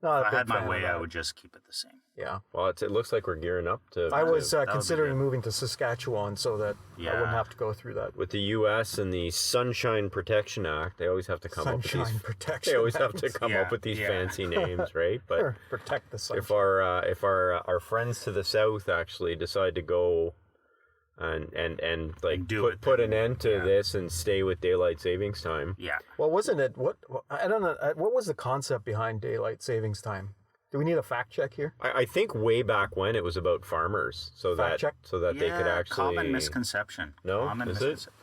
Not a If I big had my fan way, of I that. would just keep it the same. Yeah. Well, it looks like we're gearing up to. I was would be considering good. moving to Saskatchewan so that I Yeah. wouldn't have to go through that with the U.S. and the Sunshine Protection Act. They always have to come up with sunshine these. protection. They always have to Act. come Yeah, up with these yeah. fancy names, right? But Sure, protect the sunshine. if our friends to the south actually decide to go and like And do it, put then, an end to yeah. this and stay with daylight savings time. Yeah. Well, wasn't it I don't know. What was the concept behind daylight savings time? Do we need a fact check here? I think way back when it was about farmers, so Fact check? that they could actually. Common misconception. No? Common Is it? misconception.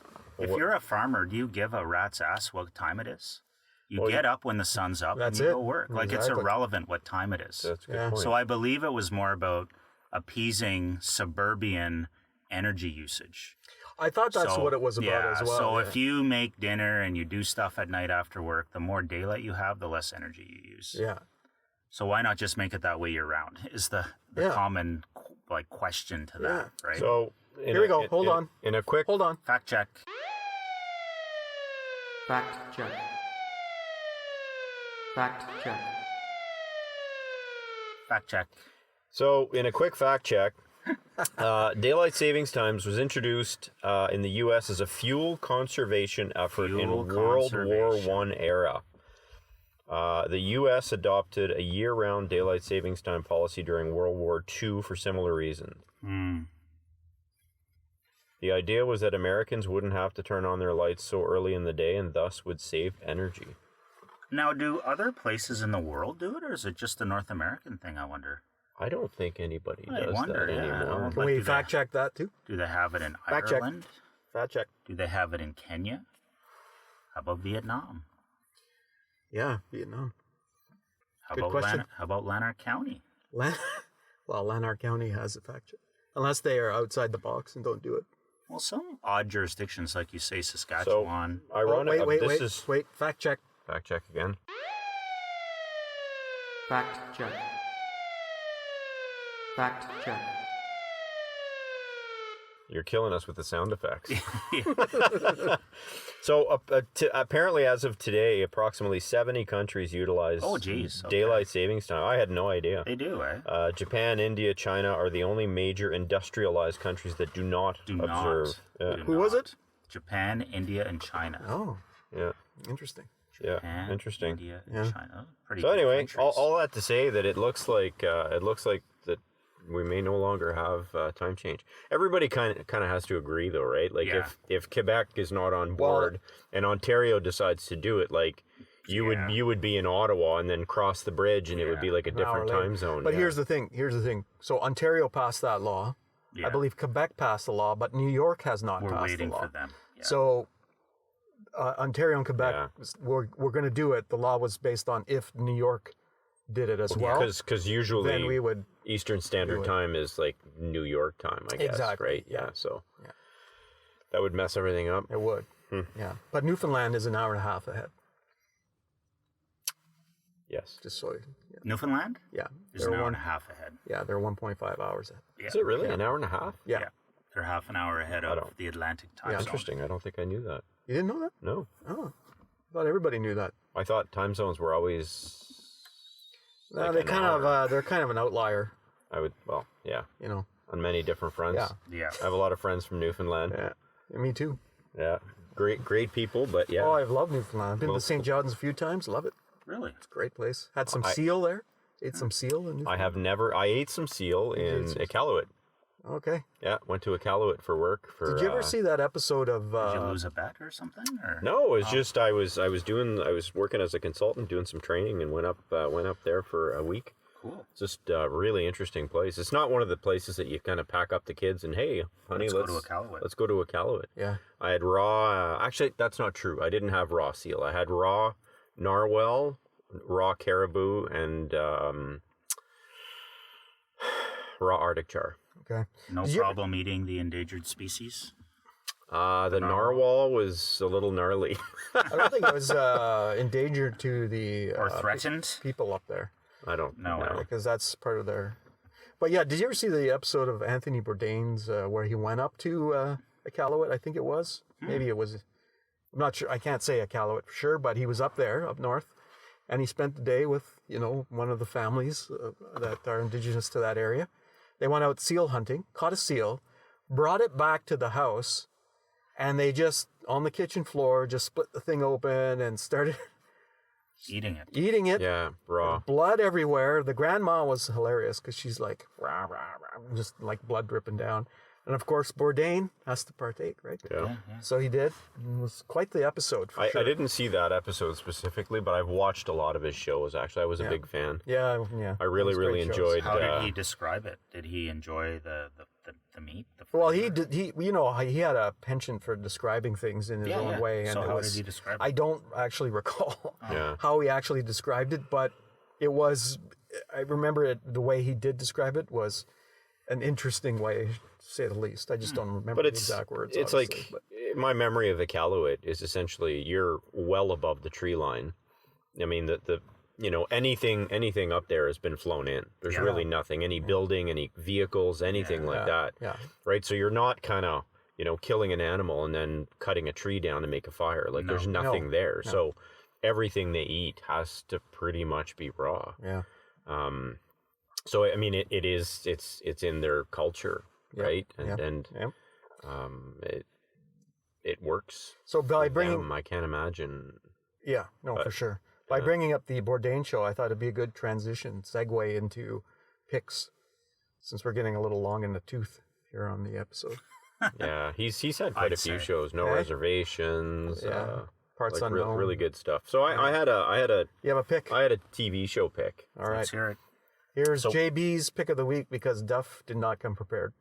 If What- you're a farmer, do you give a rat's ass what time it is? You get up when the sun's up That's and you it. go work. Like it's Exactly. irrelevant what time it is. That's a good Yeah. point. So I believe it was more about appeasing suburban energy usage. I thought that's So, what it was about yeah, as well. So yeah. if you make dinner and you do stuff at night after work, the more daylight you have, the less energy you use. Yeah. So why not just make it that way year round? Is the Yeah. common question to that, right? So Here we go. Hold on. In a quick. Hold on. Fact check. Fact check. Fact check. Fact check. So, in a quick fact check, daylight savings times was introduced in the U.S. as a fuel conservation effort Fuel in World War conservation. I era. The U.S. adopted a year-round daylight savings time policy during World War II for similar reasons. The idea was that Americans wouldn't have to turn on their lights so early in the day and thus would save energy. Now, do other places in the world do it, or is it just a North American thing, I wonder? I don't think anybody I does wonder, that yeah. anymore. Can But we do fact check that too? Do they have it in Fact check. Ireland? Fact check. Do they have it in Kenya? How about Vietnam? Yeah, Vietnam. How Good about question. How about Lanark County? Well, Lanark County has a fact check. Unless they are outside the box and don't do it. Well, some odd jurisdictions, like you say, Saskatchewan. Ironic. Wait. Fact check. Fact check again. Fact check. Fact check. You're killing us with the sound effects. So apparently, as of today, approximately 70 countries utilize daylight savings time. I had no idea. They do, eh? Japan, India, China are the only major industrialized countries that do not observe. Yeah. Do Who was not. it? Japan, India, and China. Oh, Yeah. interesting. Yeah. Japan, Interesting. India, Yeah. and China. Pretty So good anyway, countries. all that to say that it looks like that we may no longer have time change. Everybody kind of has to agree, though, right? Like Yeah. if Quebec is not on board and Ontario decides to do it, like you would be in Ottawa and then cross the bridge and it would be like a different hour later. time zone. But yeah. here's the thing. So Ontario passed that law. Yeah. I believe Quebec passed the law, but New York has not We're passed waiting the law. for them. Yeah. So Ontario and Quebec, Yeah. we're going to do it. The law was based on if New York did it as well. Because usually then we would. Eastern Standard Time is like New York time, I guess. Exactly, Right? yeah. So Yeah. that would mess everything up. It would. Yeah. But Newfoundland is an hour and a half ahead. Yes. Just so. Newfoundland Yeah. is an hour and a half ahead. Yeah, they're 1.5 hours ahead. Yeah. Is it really an hour and a half? Yeah. They're half an hour ahead of the Atlantic time zone. Interesting. I don't think I knew that. You didn't know that? No. Oh. I thought everybody knew that. I thought time zones were always. No, like they an kind hour. of they're kind of an outlier, Yeah, you know. on many different fronts. Yeah. Yeah. I have a lot of friends from Newfoundland. Yeah. Me too. Yeah. Great people, but yeah. Oh, I've loved Newfoundland. I've been to St. John's a few times. Love it. Really? It's a great place. Had some seal there. Ate some seal in Newfoundland. I have never. I ate some seal in Iqaluit. Okay. Yeah, went to Iqaluit for work. Did you ever see that episode of? Did you lose a bet or something? Or? No, it was just I was working as a consultant, doing some training, and went up there for a week. Cool. It's just a really interesting place. It's not one of the places that you kind of pack up the kids and hey, honey, Let's go to Iqaluit. Let's go to Iqaluit. Yeah. I had raw. Actually, that's not true. I didn't have raw seal. I had raw narwhal, raw caribou, and raw Arctic char. Okay. No problem eating the endangered species? The narwhal was a little gnarly. I don't think it was endangered to the Or threatened? people up there I don't No, know. because that's part of their. But yeah, did you ever see the episode of Anthony Bourdain's where he went up to Iqaluit? I think it was. Maybe it was. I'm not sure. I can't say Iqaluit for sure, but he was up there, up north, and he spent the day with one of the families that are indigenous to that area. They went out seal hunting, caught a seal, brought it back to the house, and they just on the kitchen floor just split the thing open and started Eating it. eating it. Yeah, raw. Blood everywhere. The grandma was hilarious because she's like, rah, rah, rah, just like blood dripping down. And of course, Bourdain has to partake, right? Yeah. So he did. It was quite the episode for sure. I didn't see that episode specifically, but I've watched a lot of his shows. Actually, I was a big fan. Yeah. I really, Those really great shows. enjoyed. How did he describe it? Did he enjoy the meat? The Well, flavor? he did. He had a penchant for describing things in his own way, and So it how was. did he describe it? I don't actually recall Yeah. how he actually described it, but it was. I remember it. The way he did describe it was an interesting way, to say the least. I just don't remember But the it's exact words. it's obviously, like but- my memory of Iqaluit is essentially you're well above the tree line. I mean the anything up there has been flown in. There's really nothing, any building, any vehicles, anything like that. Yeah. Right. So you're not kind of killing an animal and then cutting a tree down to make a fire. Like there's nothing there. No. So everything they eat has to pretty much be raw. Yeah. So I mean it's in their culture, right? And Yep. it works. So by for bringing, them. I can't imagine. yeah, no, for sure. By bringing up the Bourdain show, I thought it'd be a good segue into picks, since we're getting a little long in the tooth here on the episode. Yeah, he's had quite I'd a few say. shows, no reservations. Yeah. Parts like unknown. really good stuff. So I had a You have a pick? I had a TV show pick. All right. Let's hear it. Here's So- JB's pick of the week because Duff did not come prepared.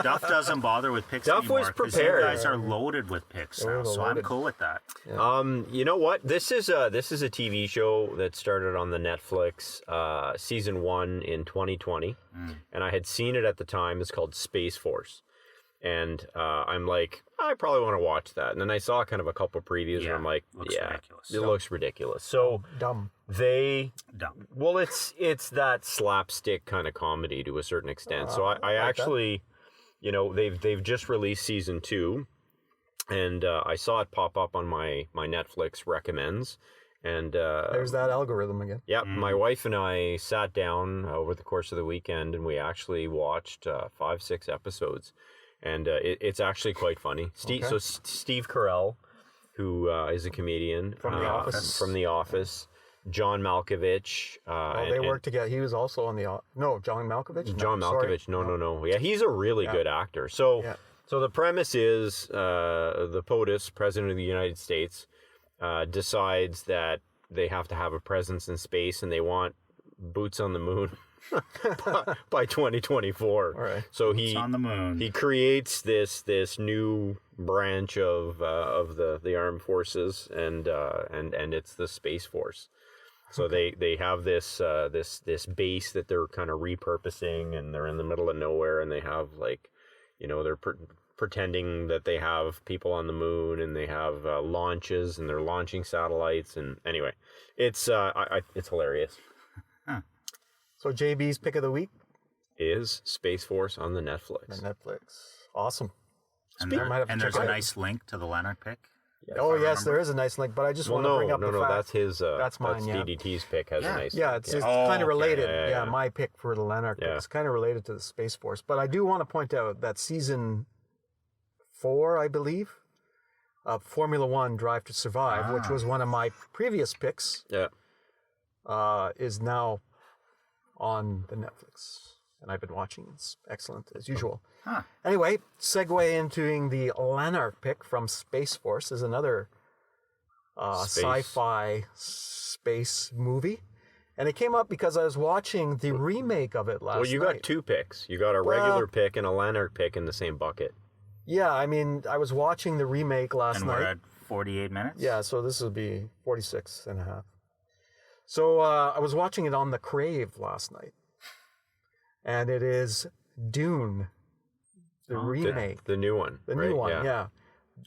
Duff doesn't bother with picks Duff anymore. was 'cause prepared. You guys are loaded with picks now, so I'm loaded. cool with that. You know what? This is a TV show that started on the Netflix season 1 in 2020, and I had seen it at the time. It's called Space Force, and I'm like, I probably want to watch that. And then I saw kind of a couple previews, and Yeah, I'm like, looks yeah, ridiculous. it looks ridiculous. So Dumb. they, Dumb. well, it's that slapstick kind of comedy to a certain extent. So I like that. actually, you know, they've just released season 2. And I saw it pop up on my Netflix recommends, and There's that algorithm again. yeah, my wife and I sat down over the course of the weekend, and we actually watched 5-6 episodes, and it's actually quite funny. Steve, Okay. so Steve Carell, who is a comedian From The Office. from The Office, John Malkovich. They worked together. He was also on the... No, John Malkovich? John No, sorry. Malkovich. No. Yeah, he's a really good actor. So, Yeah. so the premise is the POTUS, President of the United States, decides that they have to have a presence in space, and they want boots on the moon by 2024. All right. So It's on the moon. he creates this new branch of the armed forces, and it's the Space Force. So they have this base that they're kind of repurposing, and they're in the middle of nowhere, and they have, like, you know, they're pretending that they have people on the moon, and they have launches, and they're launching satellites, and anyway, it's hilarious. So JB's pick of the week Is Space Force on the Netflix? on Netflix. Awesome. And, I might have to and check there's it a out. nice link to the Leonard pick. Oh, I yes, remember. there is a nice link, but I just Well, want to bring up the fact. that's his. That's mine, yeah. DDT's pick has Yeah. a nice. Yeah, it's link, Oh, kind of okay. related. Yeah. My pick for the Lanark pick Yeah. is kind of related to the Space Force. But I do want to point out that season 4, I believe, of Formula One Drive to Survive, which was one of my previous picks, Yeah. is now on the Netflix. And I've been watching. It's excellent, as usual. Huh. Anyway, segue into the Lanark pick from Space Force is another Space. sci-fi space movie. And it came up because I was watching the remake of it last Well, you night. got 2 picks. You got a regular pick and a Lanark pick in the same bucket. Yeah, I mean, I was watching the remake last And night. we're at 48 minutes? Yeah, so this will be 46 and a half. So I was watching it on the Crave last night. And it is Dune, the remake. The new one. The right? new one, yeah.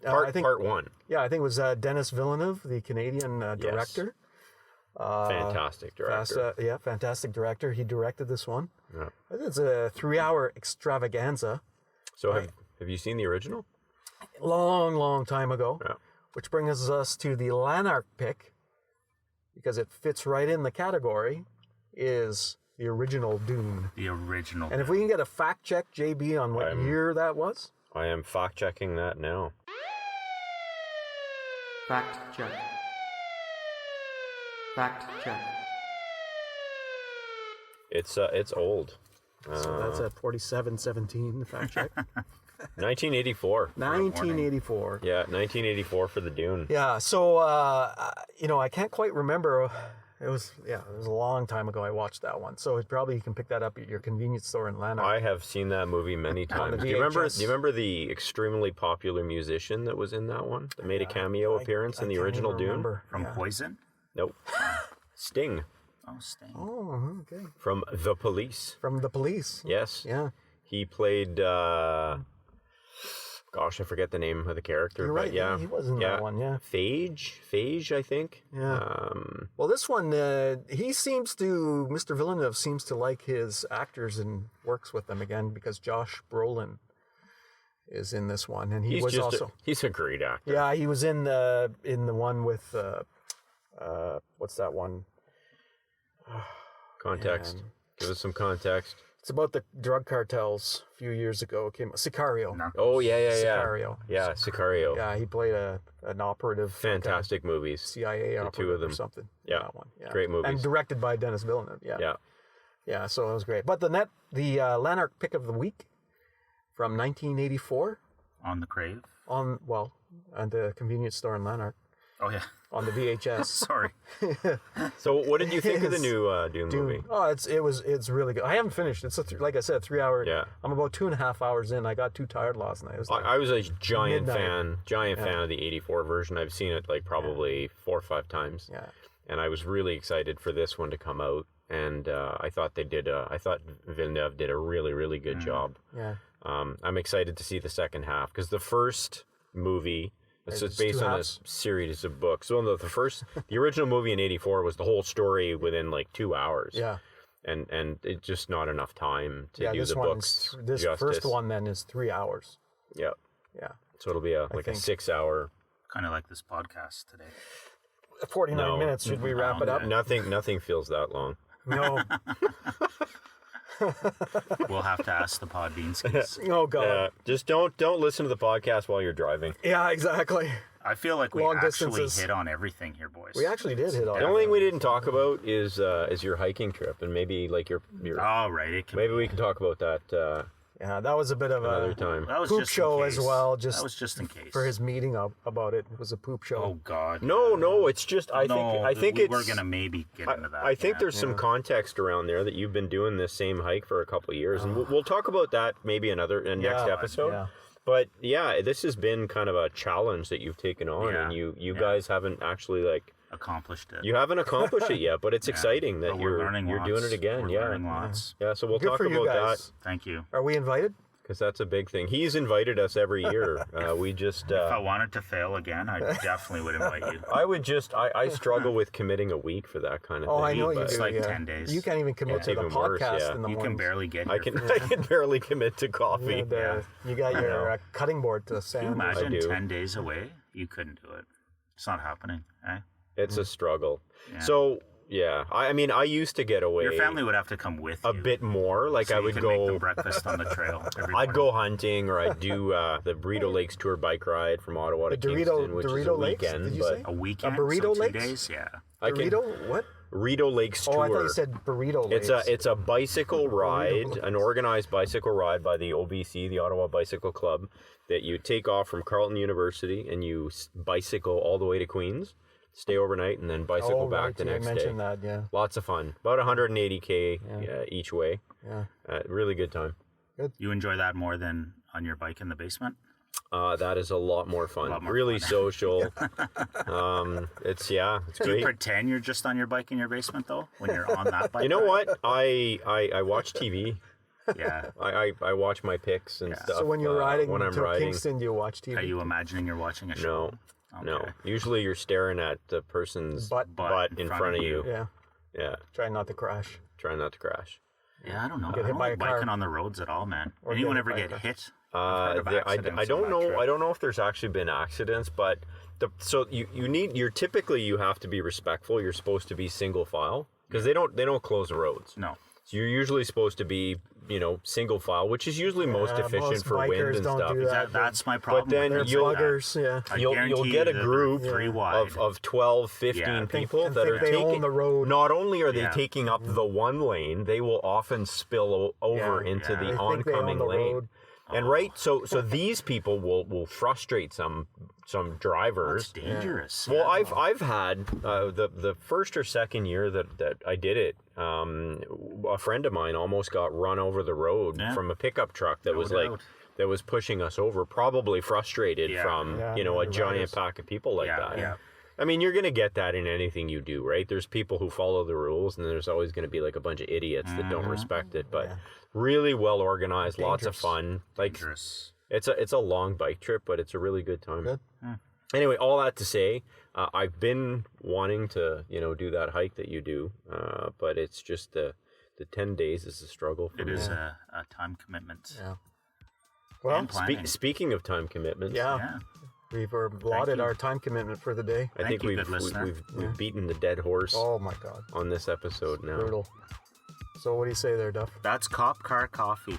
Part 1. Yeah, I think it was Dennis Villeneuve, the Canadian director. Fantastic director. Fantastic director. He directed this one. Yeah. It's a 3-hour extravaganza. So have you seen the original? Long time ago. Yeah. Which brings us to the Lanark pick, because it fits right in the category, is the original Dune. The original. And if we can get a fact check, JB, on what year that was? I am fact checking that now. Fact check. Fact check. It's old. So that's at 4717, the fact check. 1984. 1984. Yeah, 1984 for the Dune. Yeah, so, I can't quite remember. It was a long time ago I watched that one. So probably you can pick that up at your convenience store in Lanark. I have seen that movie many On the times. Do you remember? VHS. Do you remember the extremely popular musician that was in that one? That made a cameo appearance in the can't original even Dune. remember. From Poison? Nope. Sting Oh, Sting. Oh, okay. from The Police. From the Police. Yes. Yeah. He played. Gosh, I forget the name of the character. You're but right. yeah, He was in that one, yeah. Phage, I think. Yeah. Well, this one, Mr. Villeneuve seems to like his actors and works with them again because Josh Brolin is in this one. And he was also... he's a great actor. Yeah, he was in the one with... what's that one? Context. Man. Give us some context. It's about the drug cartels a few years ago. It came Sicario. No. Oh yeah. Sicario. Yeah, Sicario. Yeah, he played an operative. Fantastic movies. CIA The operative two of them. or something. Yeah. That one. Yeah. Great movies. And directed by Dennis Villeneuve. Yeah. Yeah. Yeah, so it was great. But the Lanark pick of the week from 1984 On the Crave. at the convenience store in Lanark Oh yeah. on the VHS. Sorry. So what did you think of the new Dune movie? Oh, it's really good. I haven't finished. It's like I said, 3 hour. Yeah. I'm about 2.5 hours in. I got too tired last night. It was like, I was a giant midnight. fan of the 84 version. I've seen it like probably 4 or 5 times. yeah. And I was really excited for this one to come out. And I thought Villeneuve did a really, really good job. Yeah. I'm excited to see the second half because the first movie, it's It's based two on a halves? series of books. So the original movie in '84 was the whole story within like 2 hours. Yeah. And it's just not enough time to Yeah. do This the one books is this justice. first one then is 3 hours. Yeah. Yeah. So it'll be a think. 6-hour. Kind of like this podcast today. 49 No. minutes. Should we wrap it up? Nothing feels that long. No. We'll have to ask the Podbeanskis. Oh God. Just don't listen to the podcast while you're driving. Yeah. Exactly. I feel like we Long actually distances. hit on everything here, boys. We actually did hit on The it. only thing we didn't talk about is your hiking trip, and maybe like your Oh, right. It can maybe we can talk about that Yeah, that was a bit of another a time. That was poop just in show case. as well. That Just was just in case. for his meeting about it. It was a poop show. Oh God. No, it's just I think we're gonna maybe get into that. I think yeah. there's some context around there that you've been doing this same hike for a couple of years, and we'll talk about that maybe next episode. yeah. But yeah, this has been kind of a challenge that you've taken on, Yeah, and you yeah. guys haven't actually accomplished it. you haven't accomplished it yet, but it's exciting that But we're you're learning lots. doing it again. We're Yeah, learning lots. yeah. So we'll Good talk for you about guys. that Thank you. Are we invited? because that's a big thing. He's invited us every year. We just. If I wanted to fail again, I definitely would invite you. I would just. I struggle with committing a week for that kind of Oh, thing. I know you but do. It's like yeah. 10 days. You can't even commit It's to the even worse, podcast yeah. in the You morning. can barely get I here. can barely commit to coffee. You got your cutting board to Can you sand. imagine do. 10 days away? You couldn't do it. It's not happening. Eh? It's a struggle. Yeah. So yeah, I mean, I used to get away Your family would have to come with a you. bit more. Like so I you would can make them go. breakfast on the trail. Every I'd morning. go hunting, or I'd do the Burrito Lakes tour bike ride from Ottawa to The Dorito- Kingston, which is a Dorito Lakes, weekend. did you but say? A weekend. Burrito so 2 Lakes? days. Yeah. I can Burrito? What? Burrito Lakes tour. Oh, I thought you said burrito. Lakes. It's a bicycle ride, an organized bicycle ride by the OBC, the Ottawa Bicycle Club, that you take off from Carleton University and you bicycle all the way to Queens, stay overnight, and then bicycle back right, the yeah, next I day. mentioned that, yeah. Lots of fun. About 180K each way. Yeah. Really good time. You enjoy that more than on your bike in the basement? That is a lot more fun. lot more Really fun. social. It's Do you great. pretend you're just on your bike in your basement though when you're on that bike? You know ride? what? I watch TV. Yeah. I watch my pics and stuff. So when you're riding when I'm to riding. Kingston, do you watch TV? Are you imagining you're watching a show? No. Okay. No. Usually you're staring at the person's Butt. butt in front of you. Yeah. Yeah. Try not to crash. Try not to crash. Yeah, I don't know. Get I hit don't by like a car. biking on the roads at all, man. Or Anyone get ever hit by a get car. hit? I've heard of I accidents don't on that know. trip. I don't know if there's actually been accidents, but typically you have to be respectful. You're supposed to be single file because they don't close the roads. No. So you're usually supposed to be single file, which is usually most efficient most for wind bikers and don't stuff. do that. That's my problem. then They're with you'll- that. buggers, yeah. I You'll guarantee get a you that group they're three wide. of 12, 15 Yeah. people Think that are they own taking the road. Not only are they Yeah. taking up the one lane, they will often spill over Yeah. into Yeah. the They think they own oncoming the lane. road. And so these people will frustrate some drivers. It's dangerous. Well, Yeah. I've had the first or second year that I did it. A friend of mine almost got run over the road Yeah. from a pickup truck that No was doubt. that was pushing us over. Probably frustrated Yeah. from Yeah, a the giant riders. pack of people like Yeah, that. yeah. I mean, you're gonna get that in anything you do, right? There's people who follow the rules, and there's always gonna be like a bunch of idiots that don't respect it. But really well organized, lots of Dangerous. fun. Like Dangerous. it's a long bike trip, but it's a really good time. Good. Anyway, all that to say, I've been wanting to do that hike that you do, but it's just the 10 days is a struggle for It me. is a time commitment. Yeah. Well, And planning. Speaking of time commitments, yeah. Yeah. We've allotted you. our time commitment for the day. I think you, we've good listener. we've beaten the dead horse Oh my God. on this episode now. Brutal. So what do you say there, Duff? That's Cop Car Coffee.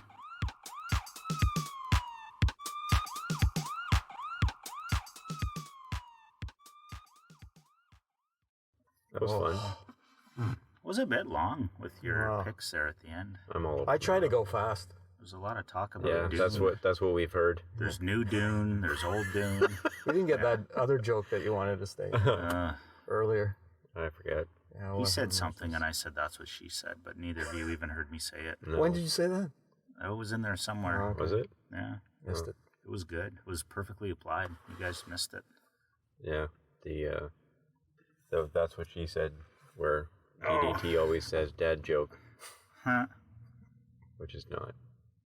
That was fun. It was a bit long with your Wow. picks there at the end. I'm all. I try to go fast. There's a lot of talk about Yeah, Dune. that's what we've heard. There's new Dune. There's old Dune. We didn't get that other joke that you wanted to say earlier. I forget. Yeah, He well, said something, and I said that's what she said, but neither of you even heard me say it. No. When did you say that? It was in there somewhere. Oh, okay. Was it? Yeah, Missed it. it was good. It was perfectly applied. You guys missed it. Yeah. So that's what she said. Where Oh. DDT always says dad joke, Huh. which is not.